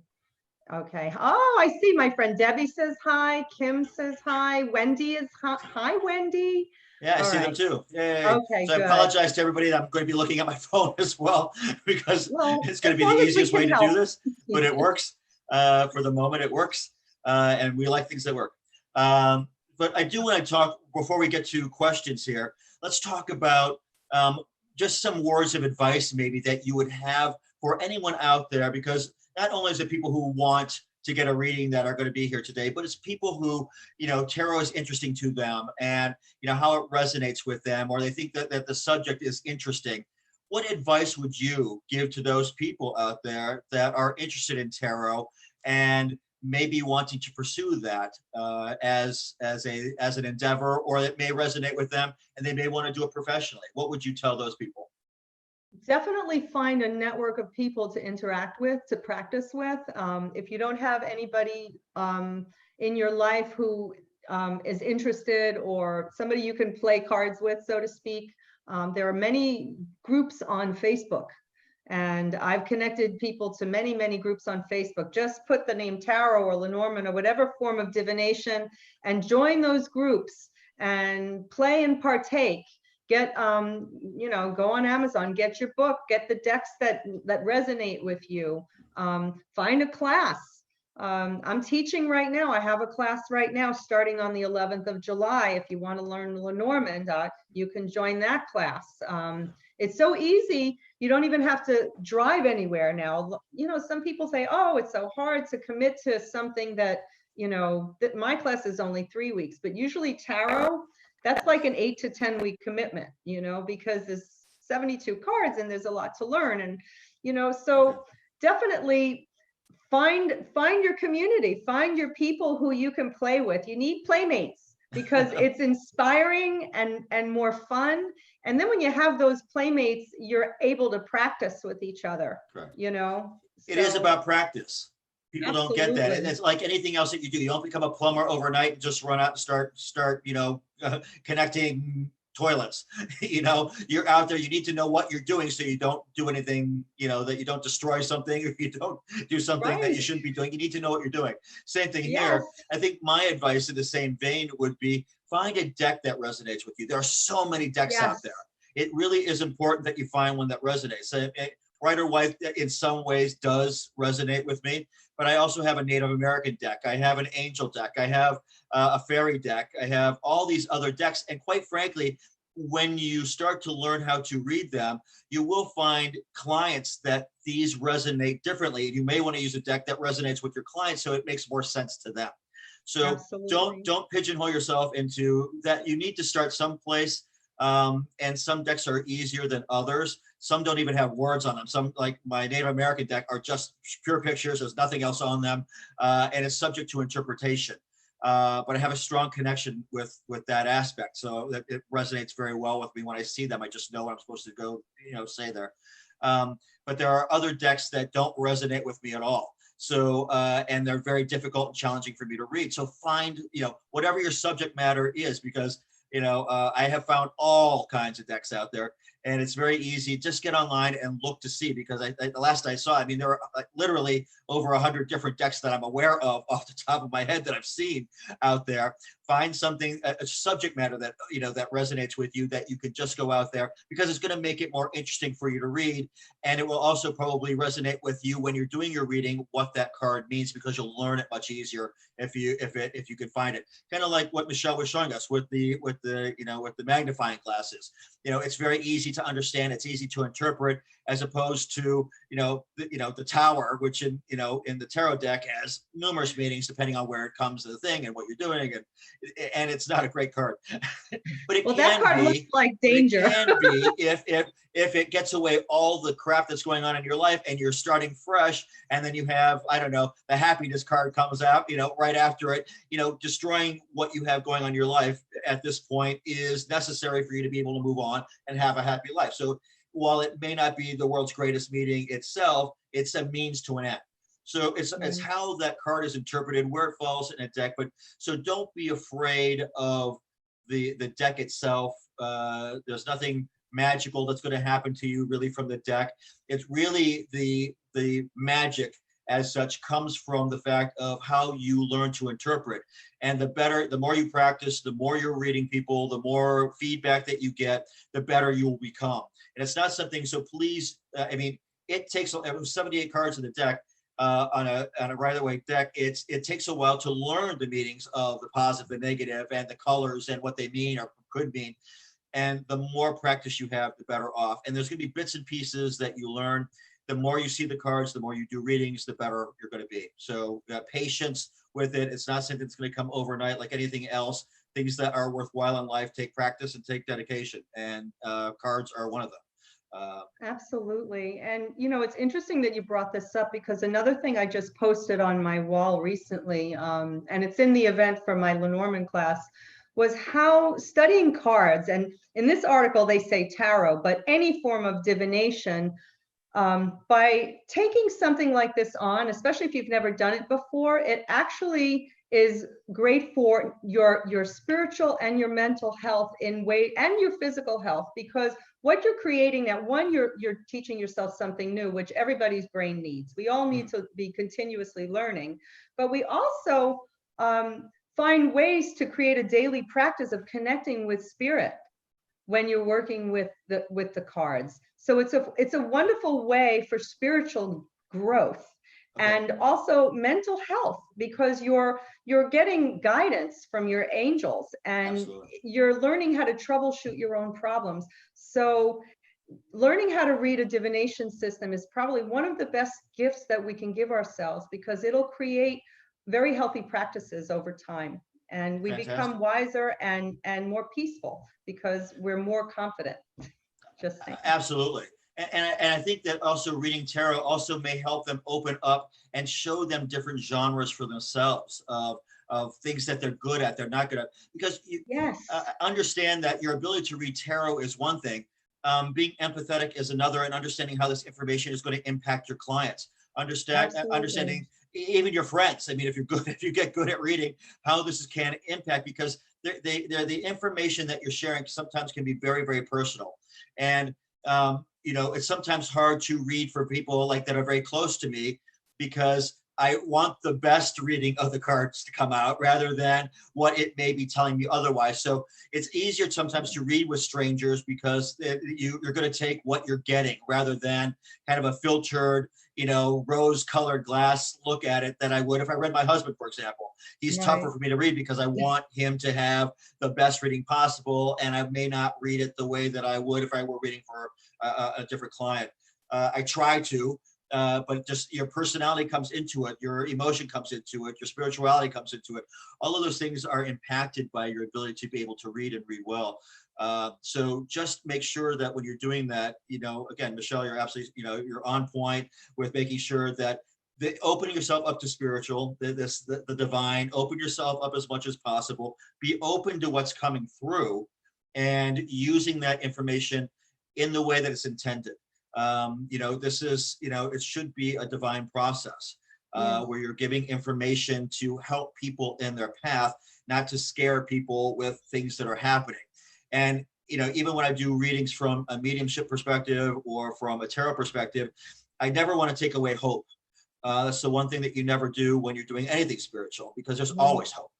C: okay. Oh, I see my friend Debbie says hi. Kim says hi. Wendy is hi. Hi, Wendy.
B: Yeah, I see them too. Yeah.
C: Okay,
B: so I apologize to everybody that I'm going to be looking at my phone as well, because it's going to be the easiest way to do this, but it works. For the moment, it works. And we like things that work. But I do want to talk, before we get to questions here, let's talk about just some words of advice maybe that you would have for anyone out there, because not only is it people who want to get a reading that are going to be here today, but it's people who, you know, tarot is interesting to them, and, you know, how it resonates with them, or they think that the subject is interesting. What advice would you give to those people out there that are interested in tarot and maybe wanting to pursue that as an endeavor, or that may resonate with them and they may want to do it professionally? What would you tell those people?
C: Definitely find a network of people to interact with, to practice with. If you don't have anybody in your life who is interested, or somebody you can play cards with, so to speak, there are many groups on Facebook And I've connected people to many, many groups on Facebook. Just put the name tarot or Lenormand or whatever form of divination and join those groups and play and partake. Get, you know, go on Amazon, get your book, get the decks that resonate with you. Find a class. I'm teaching right now. I have a class right now starting on the 11th of July. If you want to learn Lenormand, you can join that class. It's so easy. You don't even have to drive anywhere now. You know, some people say, oh, it's so hard to commit to something that, you know, that my class is only 3 weeks, but usually tarot, that's like an 8 to 10 week commitment, you know, because there's 72 cards and there's a lot to learn. And, you know, so definitely find your community, find your people who you can play with. You need playmates because it's inspiring and more fun. And then when you have those playmates, you're able to practice with each other.
B: Correct.
C: You know,
B: It is about practice. People don't get that. And
C: Absolutely.
B: it's like anything else that you do. You don't become a plumber overnight and just run out and start, you know, connecting toilets. You know, you're out there, you need to know what you're doing so you don't do anything, you know, that you don't destroy something, or you don't do something that you
C: Right.
B: shouldn't be doing. You need to know what you're doing. Same thing
C: Yes.
B: here. I think my advice in the same vein would be find a deck that resonates with you. There are so many decks out
C: Yes.
B: there. It really is important that you find one that resonates. Rider Wife in some ways does resonate with me, but I also have a Native American deck. I have an angel deck. I have a fairy deck. I have all these other decks. And quite frankly, when you start to learn how to read them, you will find clients that these resonate differently. You may want to use a deck that resonates with your clients so it makes more sense to them. So
C: Absolutely.
B: don't pigeonhole yourself into that. You need to start someplace. And some decks are easier than others. Some don't even have words on them. Some, like my Native American deck, are just pure pictures. There's nothing else on them, and it's subject to interpretation. But I have a strong connection with that aspect, so it resonates very well with me. When I see them, I just know what I'm supposed to go, you know, say there. But there are other decks that don't resonate with me at all. So, and they're very difficult and challenging for me to read. So find, you know, whatever your subject matter is, because you know, I have found all kinds of decks out there, and it's very easy. Just get online and look to see, because the last I saw, I mean, there are literally over 100 different decks that I'm aware of off the top of my head that I've seen out there. Find something, a subject matter that, you know, that resonates with you, that you could just go out there, because it's going to make it more interesting for you to read. And it will also probably resonate with you when you're doing your reading, what that card means, because you'll learn it much easier if you can find it. Kind of like what Michelle was showing us with the magnifying glasses. You know, it's very easy to understand. It's easy to interpret, as opposed to, the tower, which in the tarot deck has numerous meanings depending on where it comes to the thing and what you're doing, and it's not a great card. But it
C: Well, that card looks like danger.
B: It can be if it gets away all the crap that's going on in your life and you're starting fresh, and then you have, I don't know, the happiness card comes out, right after it, destroying what you have going on in your life at this point is necessary for you to be able to move on and have a happy life. So while it may not be the world's greatest meeting itself, it's a means to an end. So it's how that card is interpreted, where it falls in a deck. But so don't be afraid of the deck itself. There's nothing magical that's going to happen to you really from the deck. It's really the magic as such comes from the fact of how you learn to interpret. And the more you practice, the more you're reading people, the more feedback that you get, the better you will become. And it's not something, so please, it takes 78 cards in the deck. On a Rider-Waite deck, it takes a while to learn the meanings of the positive, the negative, and the colors and what they mean or could mean. And the more practice you have, the better off. And there's going to be bits and pieces that you learn. The more you see the cards, the more you do readings, the better you're going to be. So patience with it. It's not something that's going to come overnight like anything else. Things that are worthwhile in life take practice and take dedication. And cards are one of them.
C: Absolutely. And, it's interesting that you brought this up, because another thing I just posted on my wall recently, and it's in the event for my Lenormand class, was how studying cards, and in this article, they say tarot, but any form of divination, by taking something like this on, especially if you've never done it before, it actually is great for your spiritual and your mental health and your physical health, because what you're creating that, one, you're teaching yourself something new, which everybody's brain needs. We all need to be continuously learning, but we also find ways to create a daily practice of connecting with spirit when you're working with the cards. So it's a wonderful way for spiritual growth.
B: Okay.
C: And also mental health, because you're getting guidance from your angels, and
B: Absolutely.
C: you're learning how to troubleshoot your own problems. So learning how to read a divination system is probably one of the best gifts that we can give ourselves, because it'll create very healthy practices over time, and we
B: Fantastic.
C: become wiser and more peaceful because we're more confident. Just saying.
B: Absolutely. And I think that also reading tarot also may help them open up and show them different genres for themselves of things that they're good at, they're not good at. Because you
C: Yes.
B: understand that your ability to read tarot is one thing, being empathetic is another, and understanding how this information is going to impact your clients. Understanding even your friends. I mean, if you get good at reading, how this can impact, because they're the information that you're sharing sometimes can be very, very personal. And it's sometimes hard to read for people like that are very close to me, because I want the best reading of the cards to come out rather than what it may be telling me otherwise. So it's easier sometimes to read with strangers, because you're going to take what you're getting rather than kind of a filtered, rose-colored glass look at it that I would if I read my husband, for example. He's tougher for me to read because I want him to have the best reading possible, and I may not read it the way that I would if I were reading for a different client. I try to, but just your personality comes into it, your emotion comes into it, your spirituality comes into it. All of those things are impacted by your ability to be able to read and read well. So just make sure that when you're doing that, again, Michelle, you're absolutely, you're on point with making sure that opening yourself up to spiritual, the divine, open yourself up as much as possible, be open to what's coming through, and using that information in the way that it's intended. This is, it should be a divine process where you're giving information to help people in their path, not to scare people with things that are happening. And, even when I do readings from a mediumship perspective or from a tarot perspective, I never want to take away hope. That's the one thing that you never do when you're doing anything spiritual, because there's always hope.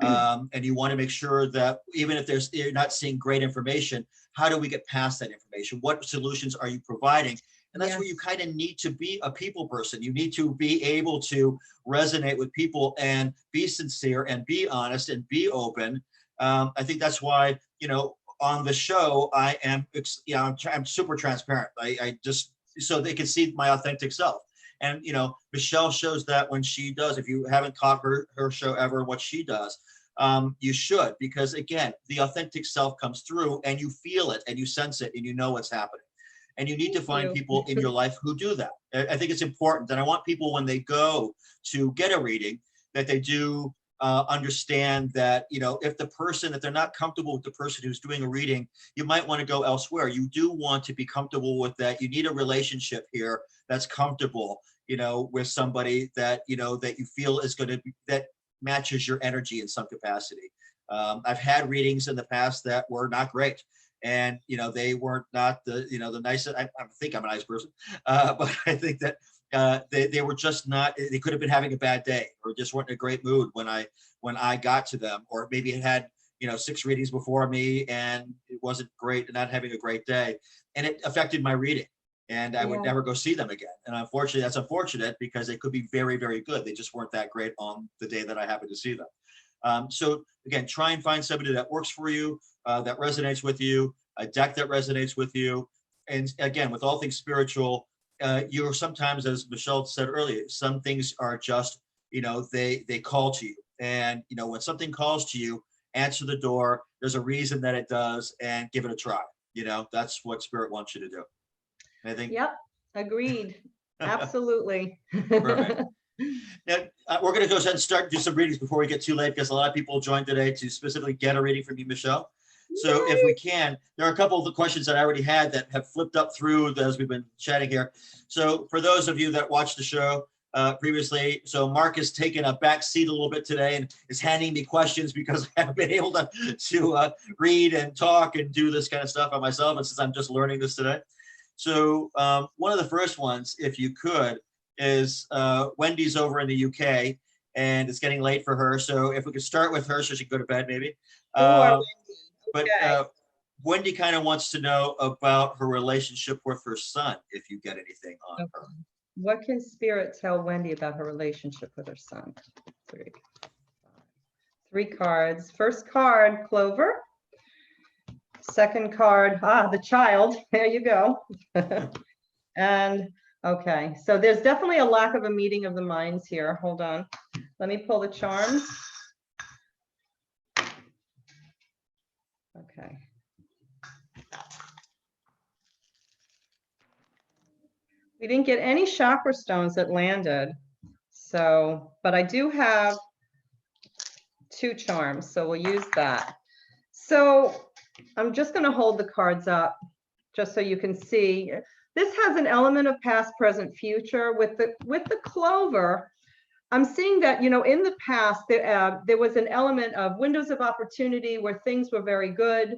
B: And you want to make sure that even if you're not seeing great information, how do we get past that information? What solutions are you providing? And that's where you kind of need to be a people person. You need to be able to resonate with people and be sincere and be honest and be open. I think that's why, on the show, I am, I'm super transparent. I just, so they can see my authentic self. And, Michelle shows that when she does. If you haven't caught her show ever, what she does, you should, because again, the authentic self comes through, and you feel it and you sense it and you know what's happening. And you need to find people in your life who do that. I think it's important. And I want people, when they go to get a reading, that they do understand that, if they're not comfortable with the person who's doing a reading, you might want to go elsewhere. You do want to be comfortable with that. You need a relationship here that's comfortable, with somebody that, that you feel is going to be, that matches your energy in some capacity. I've had readings in the past that were not great. And, they weren't not the nicest. I think I'm a nice person, but I think that they were just not, they could have been having a bad day, or just weren't in a great mood when I got to them, or maybe it had, 6 readings before me and it wasn't great and not having a great day. And it affected my reading, and I would never go see them again. And unfortunately, that's unfortunate, because they could be very, very good. They just weren't that great on the day that I happened to see them. So again, try and find somebody that works for you, that resonates with you, a deck that resonates with you. And again, with all things spiritual, you're sometimes, as Michelle said earlier, some things are just, they call to you. And, when something calls to you, answer the door. There's a reason that it does, and give it a try. That's what spirit wants you to do. Anything?
C: Yep. Agreed. Absolutely.
B: Perfect. Now, we're going to go ahead and do some readings before we get too late, because a lot of people joined today to specifically get a reading from you, Michelle. So if we can, there are a couple of the questions that I already had that have flipped up through as we've been chatting here. So for those of you that watch the show, previously. So Mark has taken a back seat a little bit today and is handing me questions because I haven't been able to read and talk and do this kind of stuff by myself. And since I'm just learning this today. So one of the first ones, if you could, is Wendy's over in the UK and it's getting late for her. So if we could start with her so she can go to bed maybe.
C: Sure,
B: But Wendy kind of wants to know about her relationship with her son, if you get anything on her.
C: What can Spirit tell Wendy about her relationship with her son? Three cards. First card, Clover. Second card, the child. There you go. And okay, so there's definitely a lack of a meeting of the minds here. Hold on. Let me pull the charms. Okay. We didn't get any chakra stones that landed. So, but I do have 2 charms, so we'll use that. So I'm just going to hold the cards up just so you can see. This has an element of past, present, future. With the Clover, I'm seeing that, you know, in the past, there was an element of windows of opportunity where things were very good.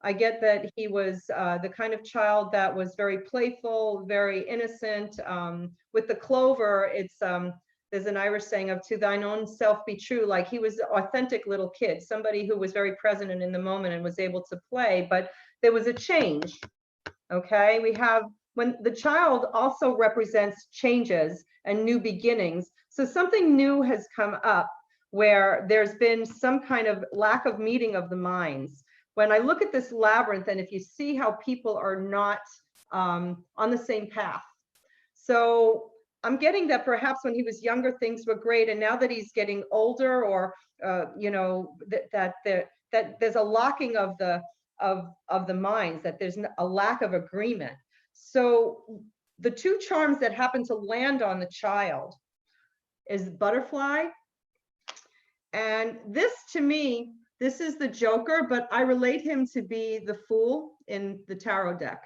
C: I get that he was the kind of child that was very playful, very innocent. With the Clover, it's there's an Irish saying of "to thine own self be true." Like he was an authentic little kid, somebody who was very present and in the moment and was able to play. But there was a change. Okay, we have when the child also represents changes and new beginnings. So something new has come up where there's been some kind of lack of meeting of the minds. When I look at this labyrinth, and if you see how people are not on the same path. So I'm getting that perhaps when he was younger, things were great. And now that he's getting older, or, you know, that there's a locking of the minds, that there's a lack of agreement. So the 2 charms that happen to land on the child is butterfly. And this, to me, this is the Joker, but I relate him to be the Fool in the tarot deck.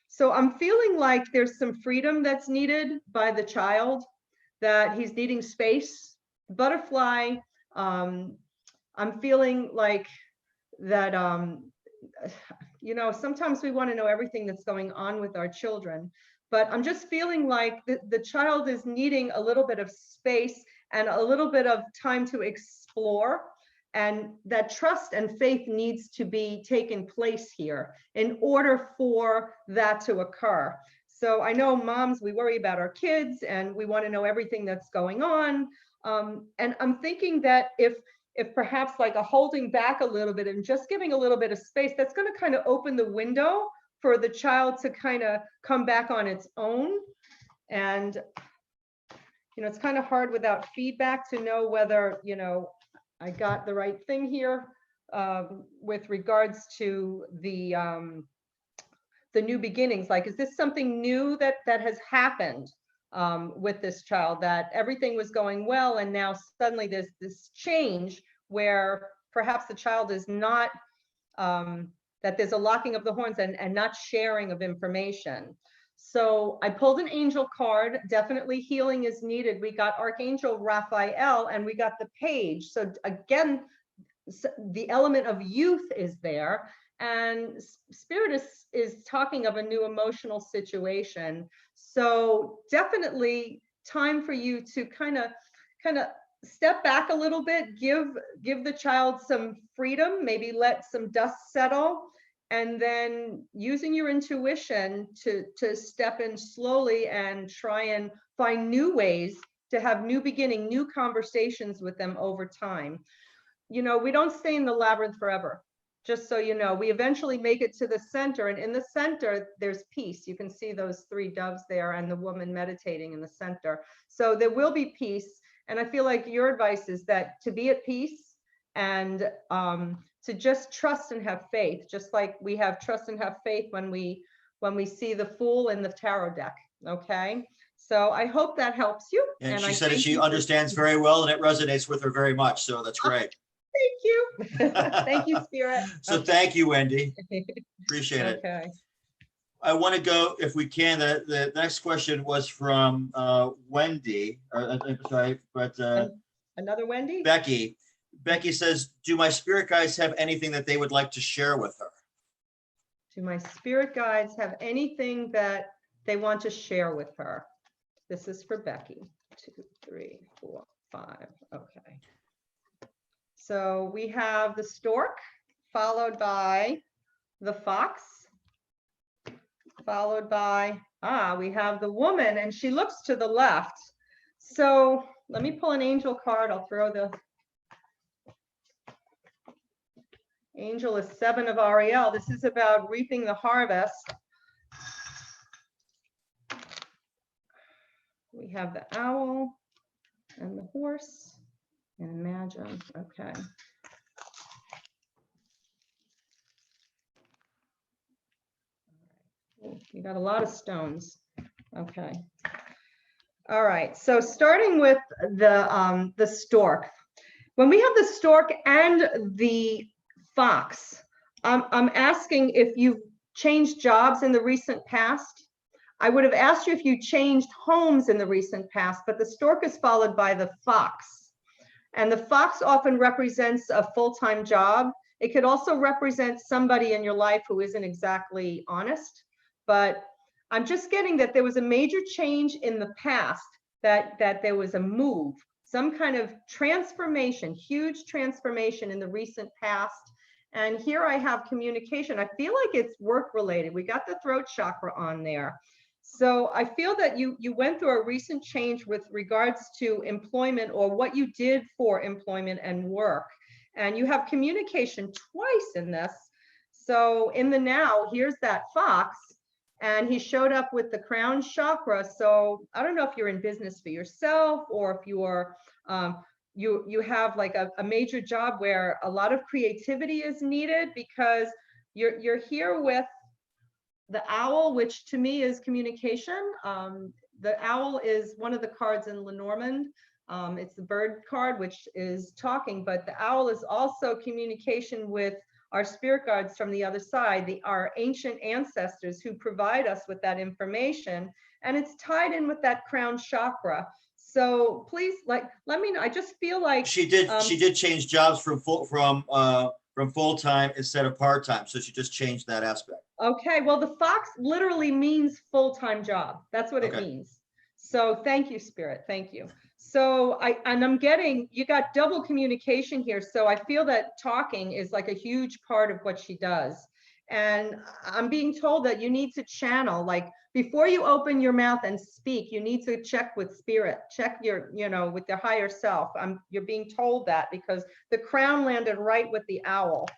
C: So I'm feeling like there's some freedom that's needed by the child, that he's needing space. Butterfly, I'm feeling like that, you know, sometimes we want to know everything that's going on with our children, but I'm just feeling like the child is needing a little bit of space and a little bit of time to explore. And that trust and faith needs to be taken place here in order for that to occur. So I know moms, we worry about our kids and we want to know everything that's going on. And I'm thinking that if perhaps like a holding back a little bit and just giving a little bit of space, that's going to kind of open the window for the child to kind of come back on its own. And, you know, it's kind of hard without feedback to know whether, you know, I got the right thing here with regards to the new beginnings. Like, is this something new that has happened with this child, that everything was going well and now suddenly there's this change where perhaps the child is not, that there's a locking of the horns and not sharing of information. So I pulled an angel card. Definitely healing is needed. We got Archangel Raphael and we got the page. So again, the element of youth is there, and Spirit is talking of a new emotional situation. So definitely time for you to kind of step back a little bit, give the child some freedom, maybe let some dust settle, and then using your intuition to step in slowly and try and find new ways to have new beginning, new conversations with them over time. You know, we don't stay in the labyrinth forever. Just so you know, we eventually make it to the center, and in the center, there's peace. You can see those 3 doves there and the woman meditating in the center. So there will be peace. And I feel like your advice is that to be at peace and to just trust and have faith, just like we have trust and have faith when we see the Fool in the tarot deck. Okay, so I hope that helps you.
B: And she said that she understands very well and it resonates with her very much. So that's great.
C: Thank you. Thank you, Spirit.
B: So thank you, Wendy. Appreciate it.
C: Okay.
B: I want to go, if we can, the next question was from Wendy, or sorry, but
C: Another Wendy?
B: Becky. Becky says, do my spirit guides have anything that they would like to share with her?
C: Do my spirit guides have anything that they want to share with her? This is for Becky. 2, 3, 4, 5. Okay. So we have the stork, followed by the fox, followed by, we have the woman, and she looks to the left. So let me pull an angel card. I'll throw the angel is 7 of Ariel. This is about reaping the harvest. We have the owl and the horse and imagine. Okay. You got a lot of stones. Okay. All right. So starting with the stork. When we have the stork and the fox, I'm asking if you've changed jobs in the recent past. I would have asked you if you changed homes in the recent past, but the stork is followed by the fox. And the fox often represents a full-time job. It could also represent somebody in your life who isn't exactly honest, but I'm just getting that there was a major change in the past, that there was a move, some kind of transformation, huge transformation in the recent past. And here I have communication. I feel like it's work related. We got the throat chakra on there. So I feel that you went through a recent change with regards to employment, or what you did for employment and work. And you have communication twice in this. So in the now, here's that fox, and he showed up with the crown chakra. So I don't know if you're in business for yourself, or if you are you have like a major job where a lot of creativity is needed, because you're here with the owl, which to me is communication. The owl is one of the cards in Lenormand. It's the bird card, which is talking, but the owl is also communication with our spirit guides from the other side, our ancient ancestors who provide us with that information. And it's tied in with that crown chakra. So please, let me know. I just feel like
B: she did change jobs from full-time instead of part-time. So she just changed that aspect.
C: Okay, well, the fox literally means full-time job. That's what it means. So thank you, Spirit. Thank you. So I'm getting, you got double communication here. So I feel that talking is like a huge part of what she does. And I'm being told that you need to channel, like before you open your mouth and speak, you need to check with spirit, check your, with your higher self. You're being told that because the crown landed right with the owl.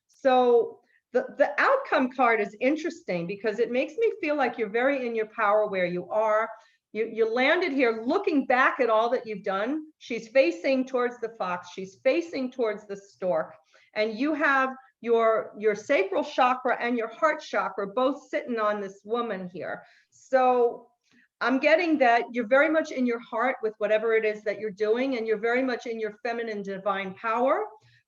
C: So the outcome card is interesting because it makes me feel like you're very in your power where you are. You landed here looking back at all that you've done. She's facing towards the fox. She's facing towards the stork. And you have your sacral chakra and your heart chakra both sitting on this woman here. So I'm getting that you're very much in your heart with whatever it is that you're doing, and you're very much in your feminine divine power.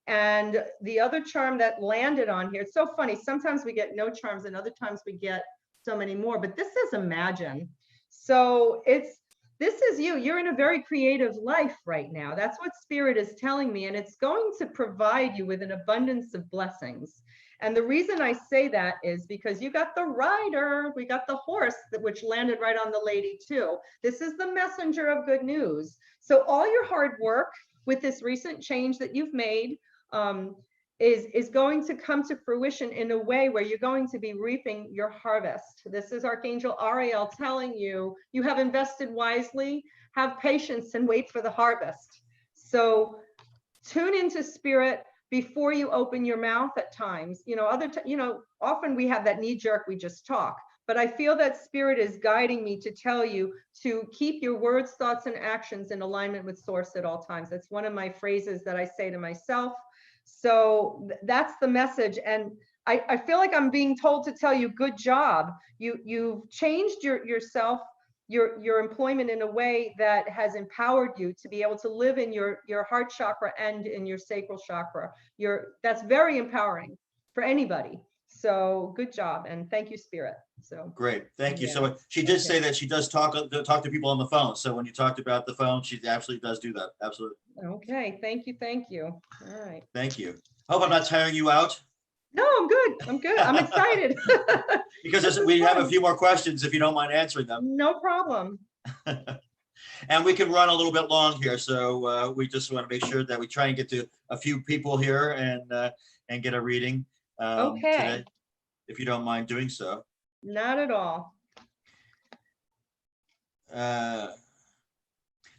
C: And the other charm that landed on here, it's so funny. Sometimes we get no charms and other times we get so many more, but this is imagine. So this is you. You're in a very creative life right now. That's what Spirit is telling me. And it's going to provide you with an abundance of blessings. And the reason I say that is because you got the rider, we got the horse, which landed right on the lady too. This is the messenger of good news. So all your hard work with this recent change that you've made is going to come to fruition in a way where you're going to be reaping your harvest. This is Archangel Ariel telling you, you have invested wisely, have patience and wait for the harvest. So tune into Spirit before you open your mouth at times. Often we have that knee jerk, we just talk, but I feel that Spirit is guiding me to tell you to keep your words, thoughts, and actions in alignment with Source at all times. That's one of my phrases that I say to myself. So that's the message. And I feel like I'm being told to tell you, good job. You've changed yourself, your employment in a way that has empowered you to be able to live in your heart chakra and in your sacral chakra. That's very empowering for anybody. So good job, and thank you, Spirit. So
B: Great, thank you
C: Yeah.
B: so much. She did
C: Okay.
B: say that she does talk to people on the phone. So when you talked about the phone, she absolutely does do that. Absolutely.
C: okay, thank you, thank you. All right.
B: Thank you. Hope I'm not tiring you out,
C: No, I'm good. I'm good. I'm excited.
B: because
C: This is
B: we have a
C: fun.
B: few more questions if you don't mind answering them.
C: No problem.
B: And we can run a little bit long here, so we just want to make sure that we try and get to a few people here and get a reading
C: Okay.
B: today, if you don't mind doing so.
C: Not at all.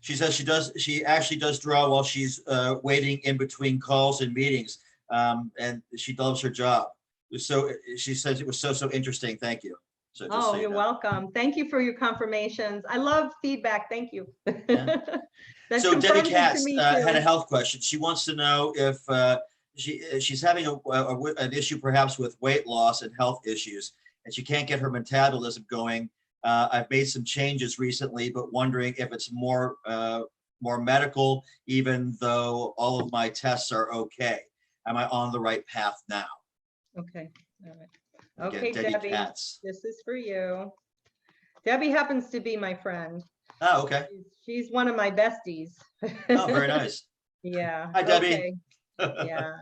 B: She says she actually does draw while she's waiting in between calls and meetings, and she loves her job. So she says it was so interesting. Thank you. So just
C: Oh,
B: so you
C: you're
B: know.
C: welcome. Thank you for your confirmations. I love feedback. Thank you.
B: Yeah.
C: That
B: So Debbie
C: confirms it to
B: Katz
C: me
B: had a
C: too.
B: health question. She wants to know if she's having an issue perhaps with weight loss and health issues, and she can't get her metabolism going. I've made some changes recently, but wondering if it's more medical, even though all of my tests are okay. Am I on the right path now?
C: Okay. All right.
B: Again,
C: Okay,
B: Debbie
C: Debbie,
B: Katz.
C: this is for you. Debbie happens to be my friend.
B: Oh, okay.
C: She's one of my besties.
B: Oh, very nice.
C: Yeah.
B: Hi, Debbie.
C: Okay. Yeah.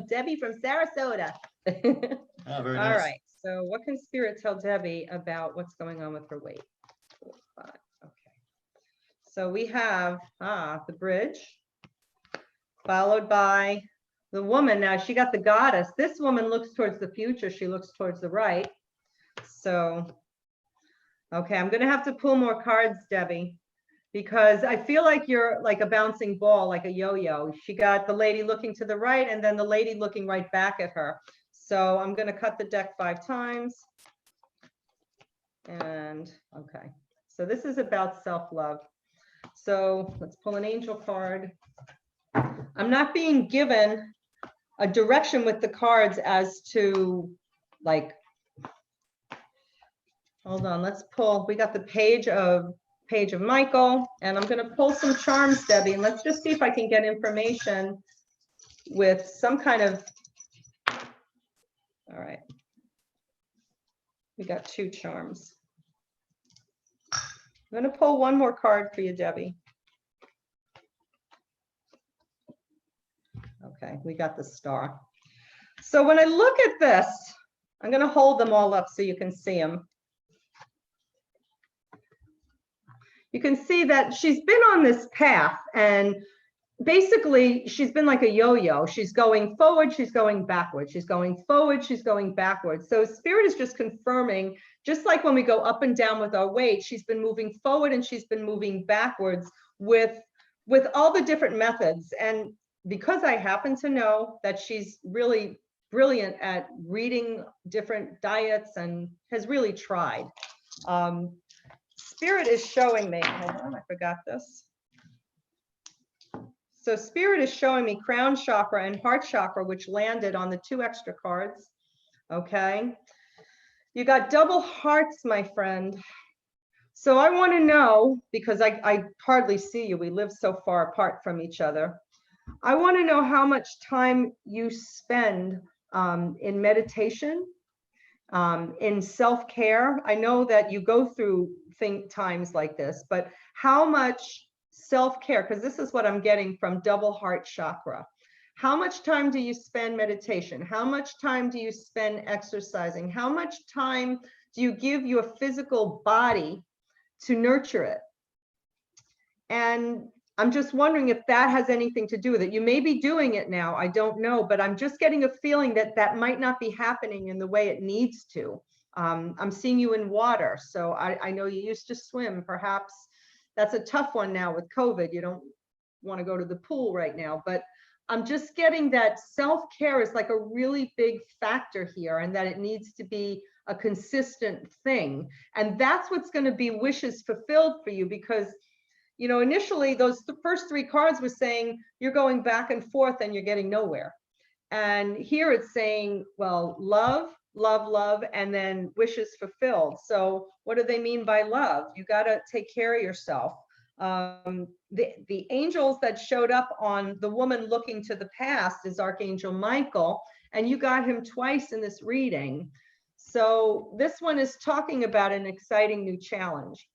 C: Debbie from Sarasota.
B: Oh, very
C: All
B: nice.
C: right. So what can Spirit tell Debbie about what's going on with her weight? 4, 5. Okay. So we have the bridge, followed by the woman. Now she got the goddess. This woman looks towards the future. She looks towards the right. So, okay, I'm going to have to pull more cards, Debbie, because I feel like you're like a bouncing ball, like a yo-yo. She got the lady looking to the right and then the lady looking right back at her. So I'm going to cut the deck 5 times. And okay, so this is about self-love. So let's pull an angel card. I'm not being given a direction with the cards as to like, hold on, let's pull. We got the page of Michael, and I'm going to pull some charms, Debbie, and let's just see if I can get information with some kind of, all right. We got 2 charms. I'm going to pull one more card for you, Debbie. Okay, we got the star. So when I look at this, I'm going to hold them all up so you can see them. You can see that she's been on this path, and basically she's been like a yo-yo. She's going forward, she's going backwards, she's going forward, she's going backwards. So Spirit is just confirming, just like when we go up and down with our weight, she's been moving forward and she's been moving backwards with all the different methods. And because I happen to know that she's really brilliant at reading different diets and has really tried, Spirit is showing me, hold on, I forgot this. So Spirit is showing me crown chakra and heart chakra, which landed on the 2 extra cards. Okay. You got double hearts, my friend. So I want to know, because I hardly see you. We live so far apart from each other. I want to know how much time you spend in meditation, in self-care. I know that you go through times like this, but how much self-care, because this is what I'm getting from double heart chakra. How much time do you spend meditation? How much time do you spend exercising? How much time do you give your physical body to nurture it? And I'm just wondering if that has anything to do with it. You may be doing it now, I don't know, but I'm just getting a feeling that that might not be happening in the way it needs to. I'm seeing you in water, so I know you used to swim. Perhaps that's a tough one now with COVID. You don't want to go to the pool right now, but I'm just getting that self-care is like a really big factor here, and that it needs to be a consistent thing. And that's what's going to be wishes fulfilled for you, because you know, initially those first 3 cards were saying you're going back and forth and you're getting nowhere. And here it's saying, well, love, love, love, and then wishes fulfilled. So what do they mean by love? You got to take care of yourself. The angels that showed up on the woman looking to the past is Archangel Michael. and you got him twice in this reading. So this one is talking about an exciting new challenge.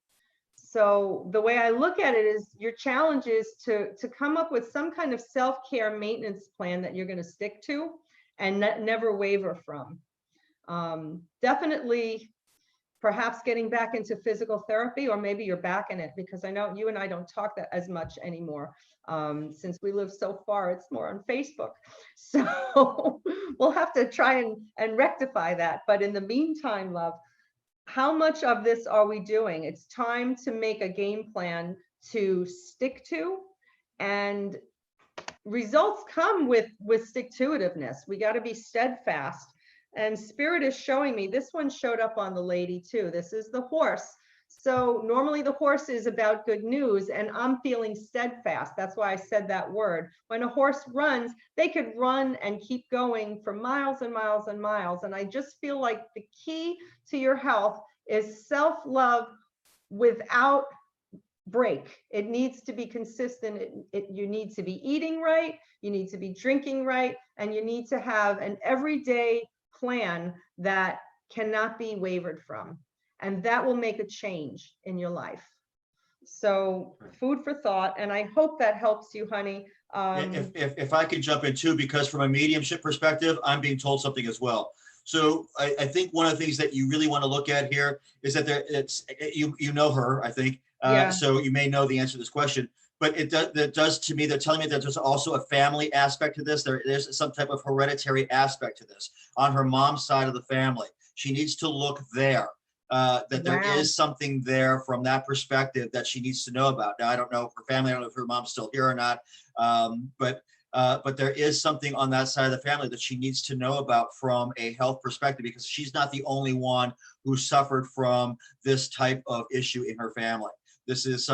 C: So the way I look at it is your challenge is to come up with some kind of self-care maintenance plan that you're going to stick to and never waver from. Definitely perhaps getting back into physical therapy, or maybe you're back in it, because I know you and I don't talk that as much anymore. Since we live so far, it's more on Facebook. So we'll have to try and rectify that. But in the meantime, love, how much of this are we doing? It's time to make a game plan to stick to, and results come with stick-to-itiveness. We got to be steadfast. And Spirit is showing me, this one showed up on the lady too. This is the horse. So normally the horse is about good news, and I'm feeling steadfast. That's why I said that word. When a horse runs, they could run and keep going for miles and miles and miles. And I just feel like the key to your health is self-love without break. It needs to be consistent. You need to be eating right, you need to be drinking right, and you need to have an everyday plan that cannot be wavered from, and that will make a change in your life. So food for thought, and I hope that helps you, honey.
B: If I could jump in too, because from a mediumship perspective, I'm being told something as well. So I think one of the things that you really want to look at here is that you know her, I think,
C: Yeah.
B: so you may know the answer to this question. But it does to me, they're telling me that there's also a family aspect to this. There's some type of hereditary aspect to this on her mom's side of the family. She needs to look there, that there is something there from that perspective that she needs to know about. Now, I don't know if her family, I don't know if her mom's still here or not, but there is something on that side of the family that she needs to know about from a health perspective, because she's not the only one who suffered from this type of issue in her family. This is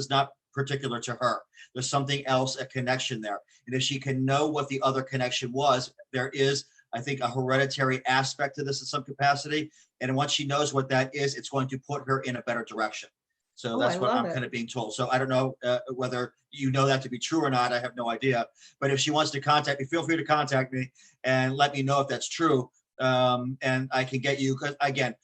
B: not particular to her. There's something else, a connection there. And if she can know what the other connection was, there is, I think, a hereditary aspect to this in some capacity. And once she knows what that is, it's going to put her in a better direction. So that's what I'm kind of being told. So I don't know whether you know that to be true or not. I have no idea. But if she wants to contact me, feel free to contact me and let me know if that's true. And I can get you, because again,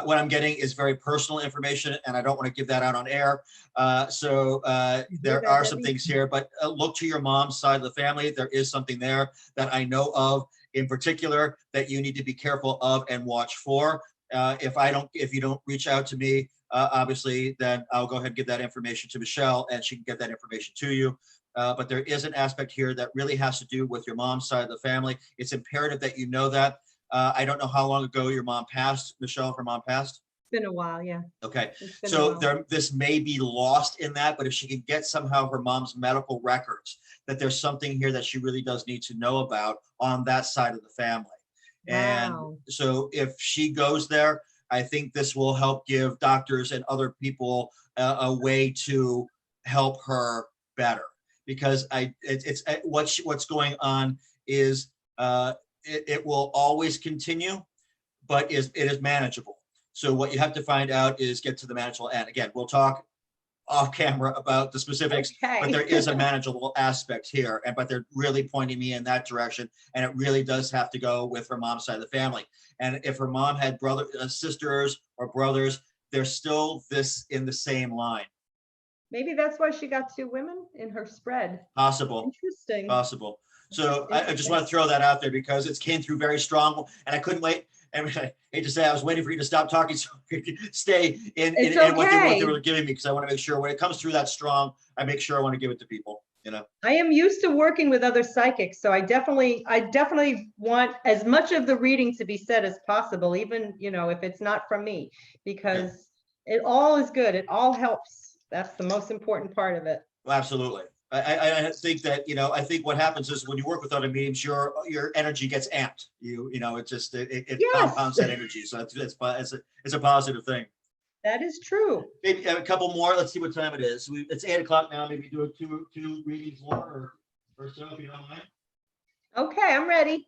B: what I'm getting is very personal information, and I don't want to give that out on air. There are some things here, but look to your mom's side of the family. There is something there that I know of in particular that you need to be careful of and watch for. If you don't reach out to me, obviously, then I'll go ahead and give that information to Michelle, and she can get that information to you. But there is an aspect here that really has to do with your mom's side of the family. It's imperative that you know that. I don't know how long ago your mom passed, Michelle, her mom passed?
C: It's been a while, yeah.
B: Okay, so this may be lost in that, but if she can get somehow her mom's medical records, that there's something here that she really does need to know about on that side of the family.
C: Wow.
B: And so if she goes there, I think this will help give doctors and other people a way to help her better, because what's going on is it will always continue, but it is manageable. So what you have to find out is get to the manageable end. Again, we'll talk off camera about the specifics, but there is a manageable aspect here, but they're really pointing me in that direction, and it really does have to go with her mom's side of the family. And if her mom had sisters or brothers, they're still in the same line.
C: Maybe that's why she got 2 women in her spread.
B: Possible.
C: Interesting.
B: Possible. So I just want to throw that out there because it came through very strong, and I couldn't wait. And I hate to say, I was waiting for you to stop talking so I could stay in what they were giving me, because I want to make sure when it comes through that strong, I make sure I want to give it to people. You know,
C: I am used to working with other psychics, so I definitely want as much of the reading to be said as possible, even if it's not from me, because it all is good. It all helps. That's the most important part of it.
B: Well, absolutely. I think that, I think what happens is when you work with other mediums, your energy gets amped. It compounds that energy. So it's a positive thing.
C: That is true.
B: Maybe a couple more. Let's see what time it is. It's 8 o'clock now. Maybe do two readings more or so, if you don't mind.
C: Okay, I'm ready.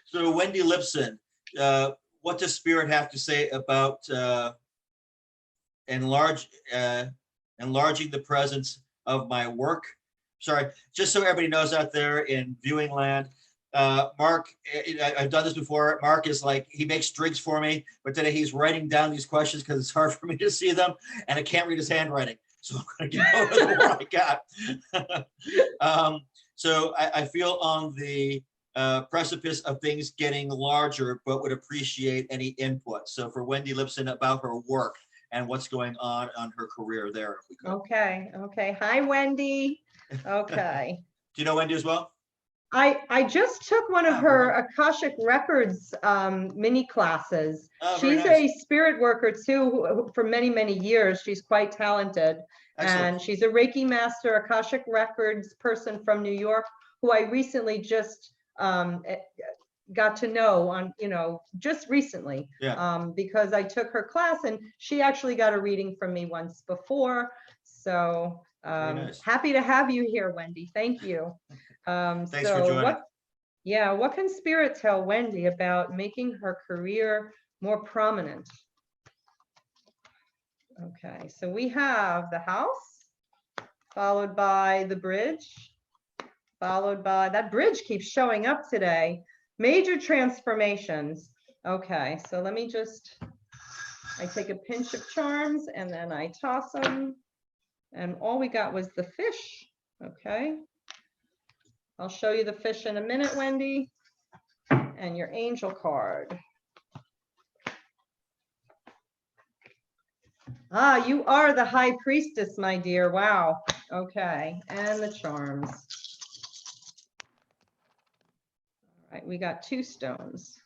B: So Wendy Lipson, what does Spirit have to say about enlarging the presence of my work? Sorry, just so everybody knows out there in viewing land, Mark, I've done this before. Mark is like, he makes drinks for me, but today he's writing down these questions because it's hard for me to see them and I can't read his handwriting. So I'm going to get over the one I got. So I feel on the precipice of things getting larger, but would appreciate any input. So for Wendy Lipson about her work and what's going on her career there. If we could.
C: Okay. Okay. Hi, Wendy. Okay.
B: Do you know Wendy as well?
C: I just took one of
B: Ah,
C: her
B: very
C: Akashic Records mini classes.
B: Oh, very
C: She's
B: nice.
C: a spirit worker too, for many, many years. She's quite talented.
B: Excellent.
C: And she's a Reiki master, Akashic Records person from New York, who I recently just got to know on, just recently.
B: Yeah.
C: Because I took her class and she actually got a reading from me once before. So
B: nice.
C: happy to have you here, Wendy. Thank you.
B: Thanks for joining.
C: What can Spirit tell Wendy about making her career more prominent? Okay, so we have the house, followed by the bridge, followed by, that bridge keeps showing up today. Major transformations. Okay, so let me just, I take a pinch of charms and then I toss them. And all we got was the fish. Okay. I'll show you the fish in a minute, Wendy, and your angel card. Ah, you are the high priestess, my dear. Wow. Okay, and the charms. All right, we got 2 stones.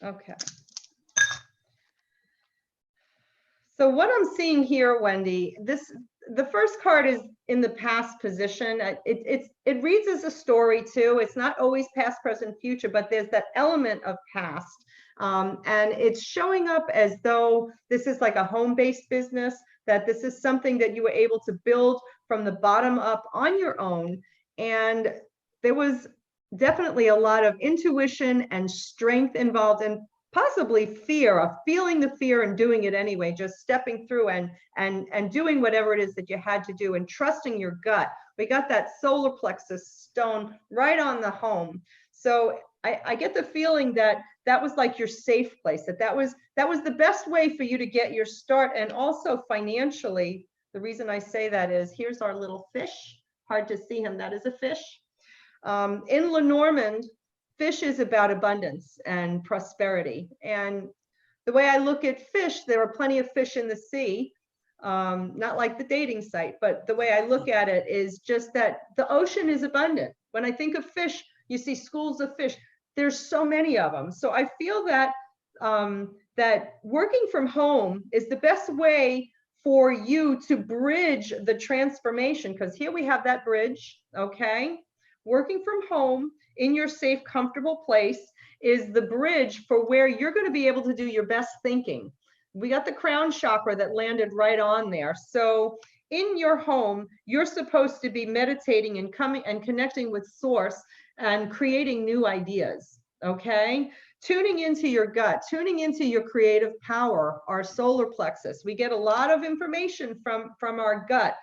C: Okay. So what I'm seeing here, Wendy, the first card is in the past position. It reads as a story too. It's not always past, present, future, but there's that element of past. And it's showing up as though this is like a home-based business, that this is something that you were able to build from the bottom up on your own. And there was definitely a lot of intuition and strength involved, and possibly fear of feeling the fear and doing it anyway, just stepping through and doing whatever it is that you had to do and trusting your gut. We got that solar plexus stone right on the home. So I get the feeling that that was like your safe place, that was the best way for you to get your start. And also financially, the reason I say that is, here's our little fish. Hard to see him, that is a fish. In Lenormand, fish is about abundance and prosperity. And the way I look at fish, there are plenty of fish in the sea, not like the dating site, but the way I look at it is just that the ocean is abundant. When I think of fish, you see schools of fish. There's so many of them. So I feel that that working from home is the best way for you to bridge the transformation, because here we have that bridge, okay? Working from home in your safe, comfortable place is the bridge for where you're going to be able to do your best thinking. We got the crown chakra that landed right on there. So in your home, you're supposed to be meditating and coming and connecting with source and creating new ideas, okay? Tuning into your gut, tuning into your creative power, our solar plexus. We get a lot of information from our gut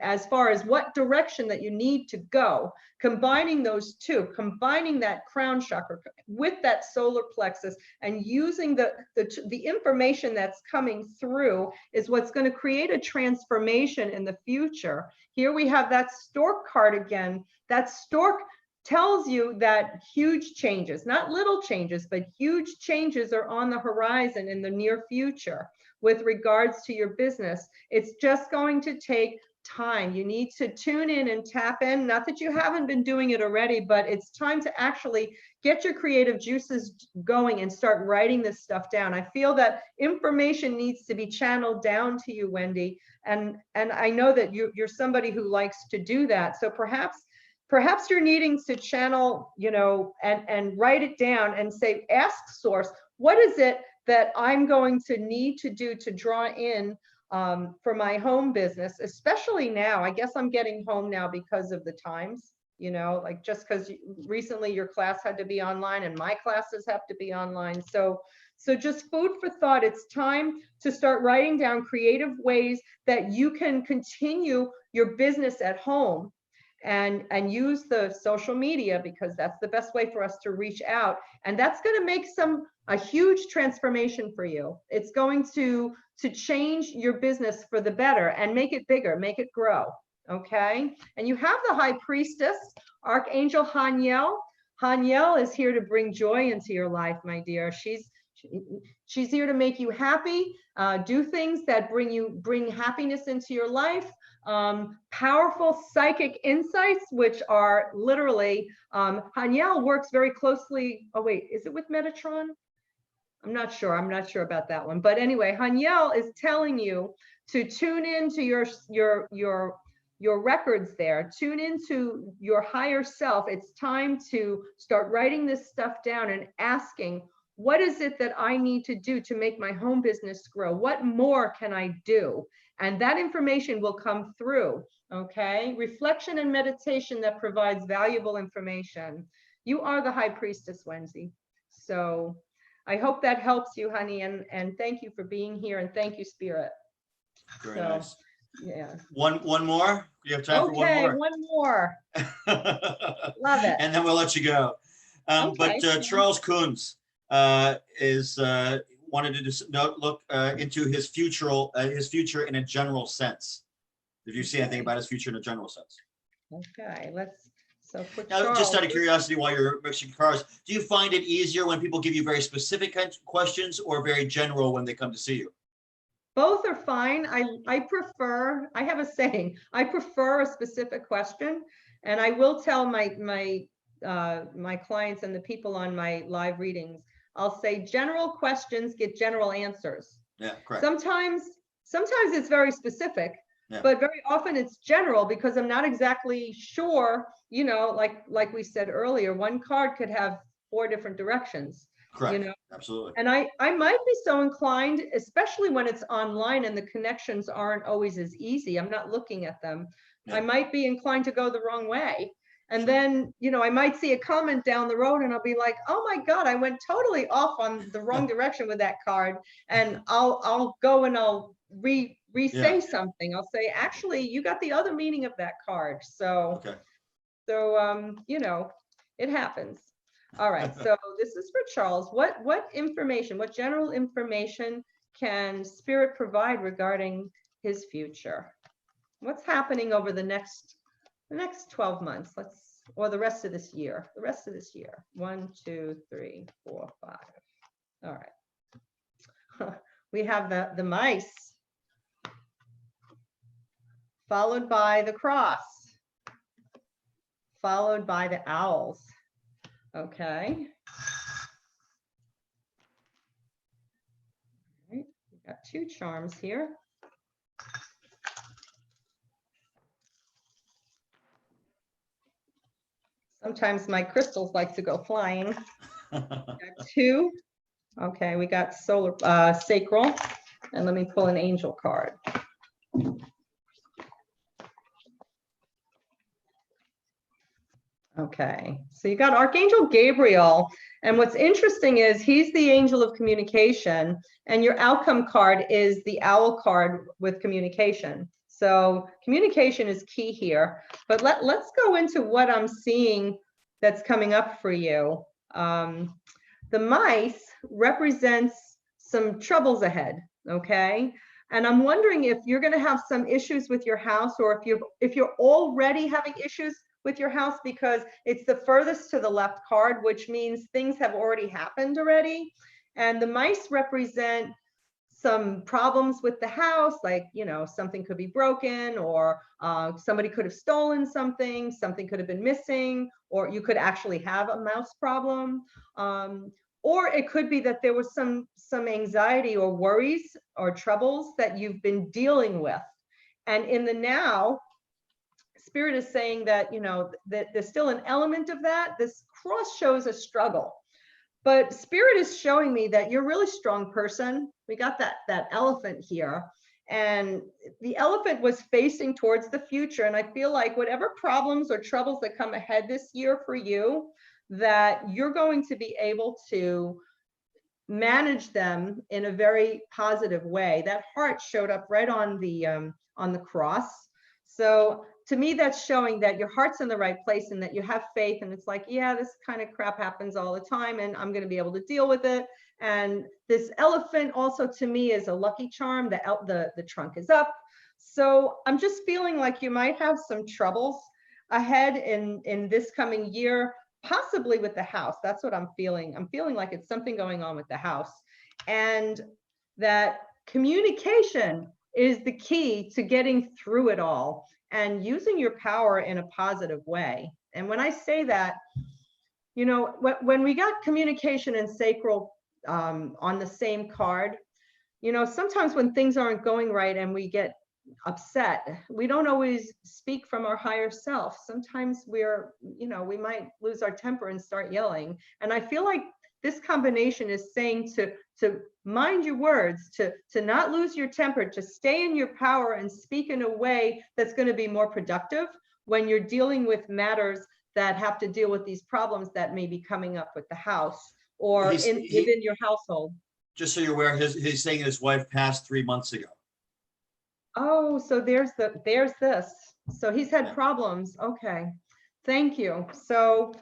C: as far as what direction that you need to go. Combining those two, combining that crown chakra with that solar plexus and using the information that's coming through is what's going to create a transformation in the future. Here we have that stork card again. That stork tells you that huge changes, not little changes, but huge changes are on the horizon in the near future with regards to your business. It's just going to take time. You need to tune in and tap in. Not that you haven't been doing it already, but it's time to actually get your creative juices going and start writing this stuff down. I feel that information needs to be channeled down to you, Wendy. And I know that you're somebody who likes to do that. So perhaps you're needing to channel, and write it down and say, ask source, what is it that I'm going to need to do to draw in for my home business, especially now. I guess I'm getting home now because of the times, like just because recently your class had to be online and my classes have to be online. So just food for thought. It's time to start writing down creative ways that you can continue your business at home. and use the social media, because that's the best way for us to reach out. And that's going to make a huge transformation for you. It's going to change your business for the better and make it bigger, make it grow. Okay. And you have the high priestess, Archangel Haniel. Haniel is here to bring joy into your life, my dear. She's here to make you happy, do things that bring happiness into your life. Powerful psychic insights, which are literally, Haniel works very closely. Oh wait, is it with Metatron? I'm not sure about that one. But anyway, Haniel is telling you to tune into your records there, tune into your higher self. It's time to start writing this stuff down and asking, what is it that I need to do to make my home business grow? What more can I do? And that information will come through, okay? Reflection and meditation that provides valuable information. You are the high priestess, Wendy. So I hope that helps you, honey. And thank you for being here. And thank you, Spirit.
B: Very nice.
C: Yeah.
B: One more? You have time for one more?
C: Okay, one more. Love it.
B: And then we'll let you go.
C: Okay.
B: But Charles Kunz wanted to just look into his future in a general sense. Did you see anything about his future in a general sense?
C: Okay, so for
B: Now,
C: Charles,
B: just out of curiosity, while you're mixing cars, do you find it easier when people give you very specific questions or very general when they come to see you?
C: both are fine. I have a saying, I prefer a specific question, and I will tell my clients and the people on my live readings, I'll say general questions get general answers.
B: Yeah, correct.
C: Sometimes it's very specific,
B: yeah.
C: But very often it's general because I'm not exactly sure, like we said earlier, one card could have 4 different directions.
B: Correct. Absolutely.
C: And I might be so inclined, especially when it's online and the connections aren't always as easy. I'm not looking at them. Yeah. I might be inclined to go the wrong way. And then, I might see a comment down the road and I'll be like, oh my God, I went totally off on the wrong direction with that card. And I'll go and I'll re-say something. I'll say, actually, you got the other meaning of that card. So, it happens. All right, so this is for Charles. What information, what general information can Spirit provide regarding his future? What's happening over the next 12 months? Or the rest of this year. 1, 2, 3, 4, 5. All right. We have the mice, followed by the cross, followed by the owls. Okay. All right. We got 2 charms here. Sometimes my crystals like to go flying. Got 2. Okay, we got solar sacral, and let me pull an angel card. Okay, so you got Archangel Gabriel, and what's interesting is he's the angel of communication, and your outcome card is the owl card with communication. So communication is key here, but let's go into what I'm seeing that's coming up for you. The mice represents some troubles ahead, okay? And I'm wondering if you're gonna have some issues with your house, or if you're already having issues with your house, because it's the furthest to the left card, which means things have already happened already. And the mice represent some problems with the house, like, something could be broken, or somebody could have stolen something could have been missing, or you could actually have a mouse problem. Or it could be that there was some anxiety or worries or troubles that you've been dealing with. And in the now, Spirit is saying that, that there's still an element of that. This cross shows a struggle, but Spirit is showing me that you're a really strong person. We got that elephant here, and the elephant was facing towards the future. And I feel like whatever problems or troubles that come ahead this year for you, that you're going to be able to manage them in a very positive way. That heart showed up right on the cross. So to me, that's showing that your heart's in the right place and that you have faith. And it's like, yeah, this kind of crap happens all the time and I'm going to be able to deal with it. And this elephant also to me is a lucky charm. The trunk is up. So I'm just feeling like you might have some troubles ahead in this coming year, possibly with the house. That's what I'm feeling. I'm feeling like it's something going on with the house, and that communication is the key to getting through it all and using your power in a positive way. And when I say that, you know, when we got communication and sacral on the same card, you know, sometimes when things aren't going right and we get upset, we don't always speak from our higher self. Sometimes we're, you know, we might lose our temper and start yelling. And I feel like this combination is saying to mind your words, to not lose your temper, to stay in your power and speak in a way that's going to be more productive when you're dealing with matters that have to deal with these problems that may be coming up with the house or within your household.
B: Just so you're aware, he's saying his wife passed 3 months ago.
C: Oh, so there's this. So he's had problems. Okay. Thank you. So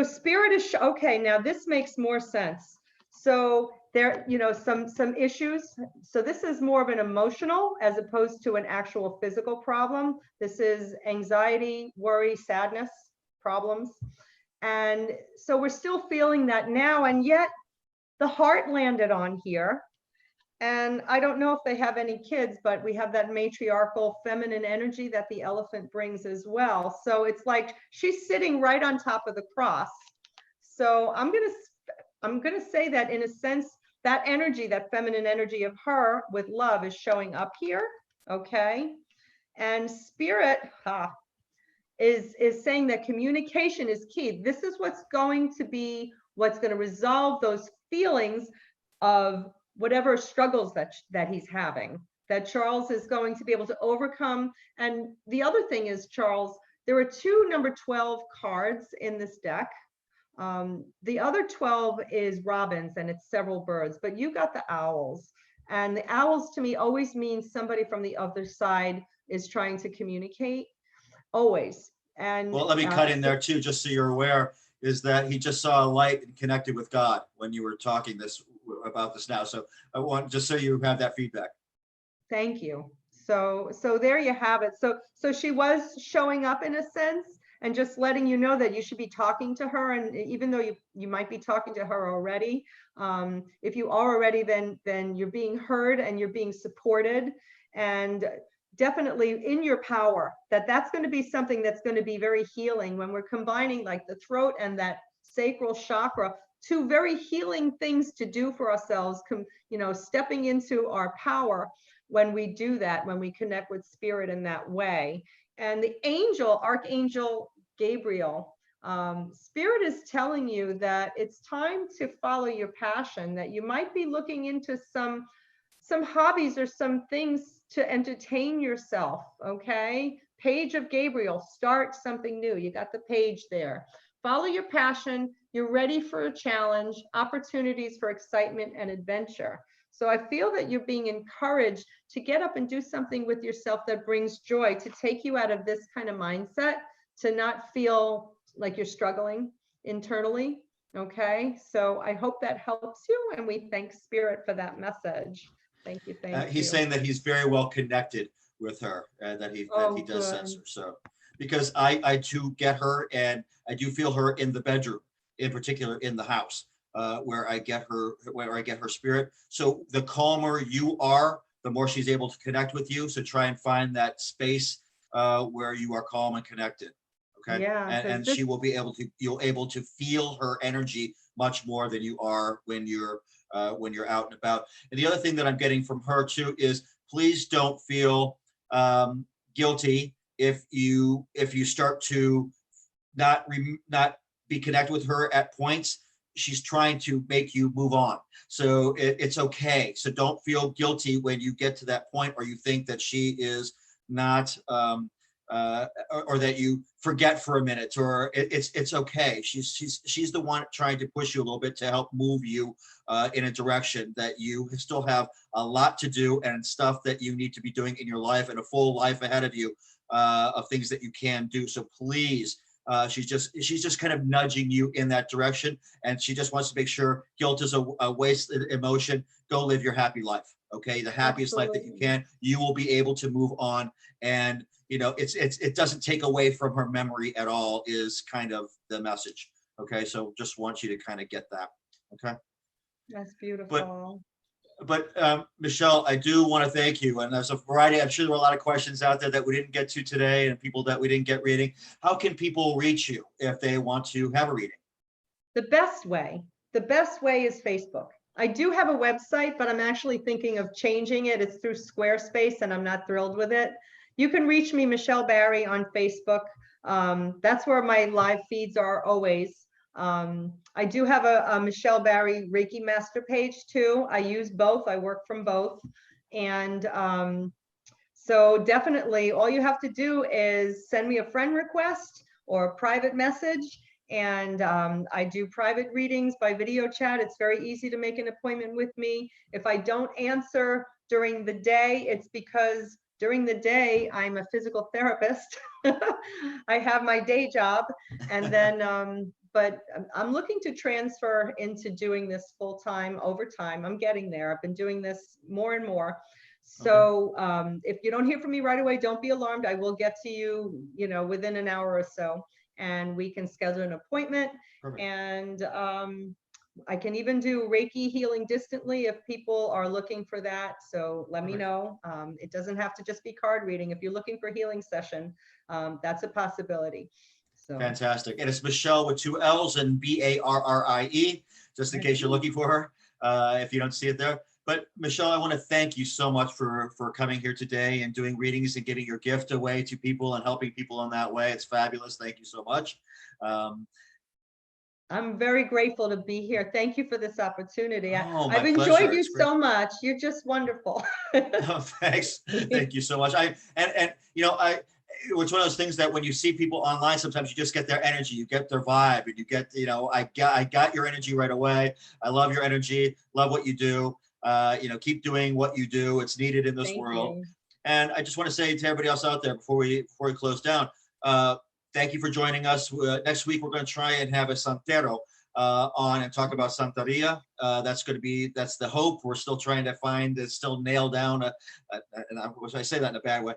C: spirit is okay. Now this makes more sense. So there, you know, some issues. So this is more of an emotional as opposed to an actual physical problem. This is anxiety, worry, sadness problems. And so we're still feeling that now, and yet the heart landed on here. And I don't know if they have any kids, but we have that matriarchal feminine energy that the elephant brings as well. So it's like she's sitting right on top of the cross. So I'm gonna say that in a sense, that energy, that feminine energy of her with love is showing up here, okay? And spirit is saying that communication is key. This is what's going to be, what's gonna resolve those feelings of whatever struggles that he's having, that Charles is going to be able to overcome. And the other thing is, Charles, there are 2 number 12 cards in this deck. The other 12 is robins and it's several birds, but you got the owls. And the owls to me always means somebody from the other side is trying to communicate, always. And
B: well, let me cut in there too, just so you're aware, is that he just saw a light and connected with God when you were talking about this now. So I want, just so you have that feedback.
C: Thank you. So there you have it. So she was showing up in a sense and just letting you know that you should be talking to her. And even though you might be talking to her already, if you are already, then you're being heard and you're being supported, and definitely in your power. That's going to be something that's going to be very healing when we're combining like the throat and that sacral chakra, 2 very healing things to do for ourselves, you know, stepping into our power when we do that, when we connect with spirit in that way. And the angel, Archangel Gabriel, spirit is telling you that it's time to follow your passion, that you might be looking into some hobbies or some things to entertain yourself, okay? Page of Gabriel, start something new. You got the page there. Follow your passion. You're ready for a challenge, opportunities for excitement and adventure. So I feel that you're being encouraged to get up and do something with yourself that brings joy, to take you out of this kind of mindset, to not feel like you're struggling internally, okay? So I hope that helps you, and we thank Spirit for that message. Thank you,
B: He's saying that he's very well connected with her, and that he does sense her. So, because I too get her, and I do feel her in the bedroom, in particular in the house, where I get her spirit. So the calmer you are, the more she's able to connect with you. So try and find that space where you are calm and connected. Okay.
C: Yeah.
B: And she will be able to, you'll able to feel her energy much more than you are when you're out and about. And the other thing that I'm getting from her too is, please don't feel guilty if you start to not be connected with her at points. She's trying to make you move on. So it's okay. So don't feel guilty when you get to that point, or you think that she is not, or that you forget for a minute, or it's okay. She's the one trying to push you a little bit to help move you in a direction that you still have a lot to do and stuff that you need to be doing in your life, and a full life ahead of you. of things that you can do. So please, she's just kind of nudging you in that direction, and she just wants to make sure guilt is a wasted emotion. Go live your happy life. Okay, the happiest life that you can. You will be able to move on, and you know it doesn't take away from her memory at all. Is kind of the message. Okay, so just want you to kind of get that. Okay.
C: That's beautiful.
B: But Michelle, I do want to thank you. And there's a variety, I'm sure there were a lot of questions out there that we didn't get to today and people that we didn't get reading. How can people reach you if they want to have a reading?
C: The best way is Facebook. I do have a website, but I'm actually thinking of changing it. It's through Squarespace and I'm not thrilled with it. You can reach me, Michelle Barrie, on Facebook. That's where my live feeds are always. I do have a Michelle Barrie Reiki Master page too. I use both. I work from both. And so definitely all you have to do is send me a friend request or a private message. And I do private readings by video chat. It's very easy to make an appointment with me. If I don't answer during the day, it's because during the day, I'm a physical therapist. I have my day job. And then, but I'm looking to transfer into doing this full-time overtime. I'm getting there. I've been doing this more and more. So if you don't hear from me right away, don't be alarmed. I will get to you, you know, within an hour or so, and we can schedule an appointment. Perfect. And I can even do Reiki healing distantly if people are looking for that. So let me know. It doesn't have to just be card reading. If you're looking for healing session, that's a possibility. So
B: fantastic. And it's Michelle with 2 L's and Barrie, just in case you're looking for her, if you don't see it there. But Michelle, I want to thank you so much for coming here today and doing readings and giving your gift away to people and helping people in that way. It's fabulous. Thank you so much.
C: I'm very grateful to be here. Thank you for this opportunity.
B: I've
C: enjoyed you so much. You're just wonderful.
B: Oh, thanks. Thank you so much. And you know, it's one of those things that when you see people online, sometimes you just get their energy, you get their vibe, and you get, you know, I got your energy right away. I love your energy, love what you do. You know, keep doing what you do. It's needed in this world. And I just want to say to everybody else out there before we close down, thank you for joining us. Next week, we're going to try and have a Santero on and talk about Santeria. That's the hope. We're still trying to find, still nail down, and I say that in a bad way,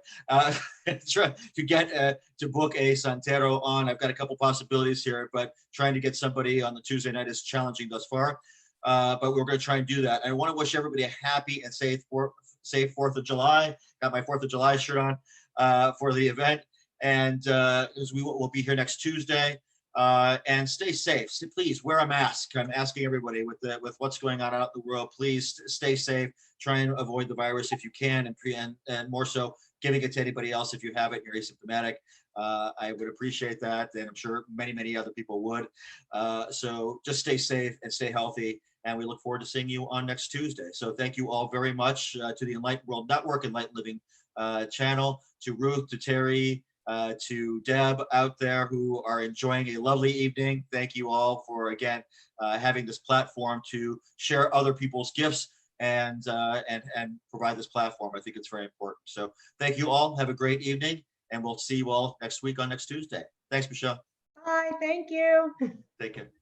B: try to get to book a Santero on. I've got a couple possibilities here, but trying to get somebody on the Tuesday night is challenging thus far. But we're going to try and do that. I want to wish everybody a happy and safe 4th of July. Got my 4th of July shirt on for the event. And as we will be here next Tuesday, and stay safe. So please wear a mask. I'm asking everybody with what's going on out in the world, please stay safe. Try and avoid the virus if you can, and more so giving it to anybody else if you have it and you're asymptomatic. I would appreciate that, and I'm sure many other people would. So just stay safe and stay healthy, and we look forward to seeing you on next Tuesday. So thank you all very much to the Enlightened World Network, Enlightened Living channel, to Ruth, to Terry, to Deb out there who are enjoying a lovely evening. Thank you all for, again, having this platform to share other people's gifts and provide this platform. I think it's very important. So thank you all. Have a great evening, and we'll see you all next week on next Tuesday. Thanks, Michelle.
C: Bye. Thank you.
B: Take care.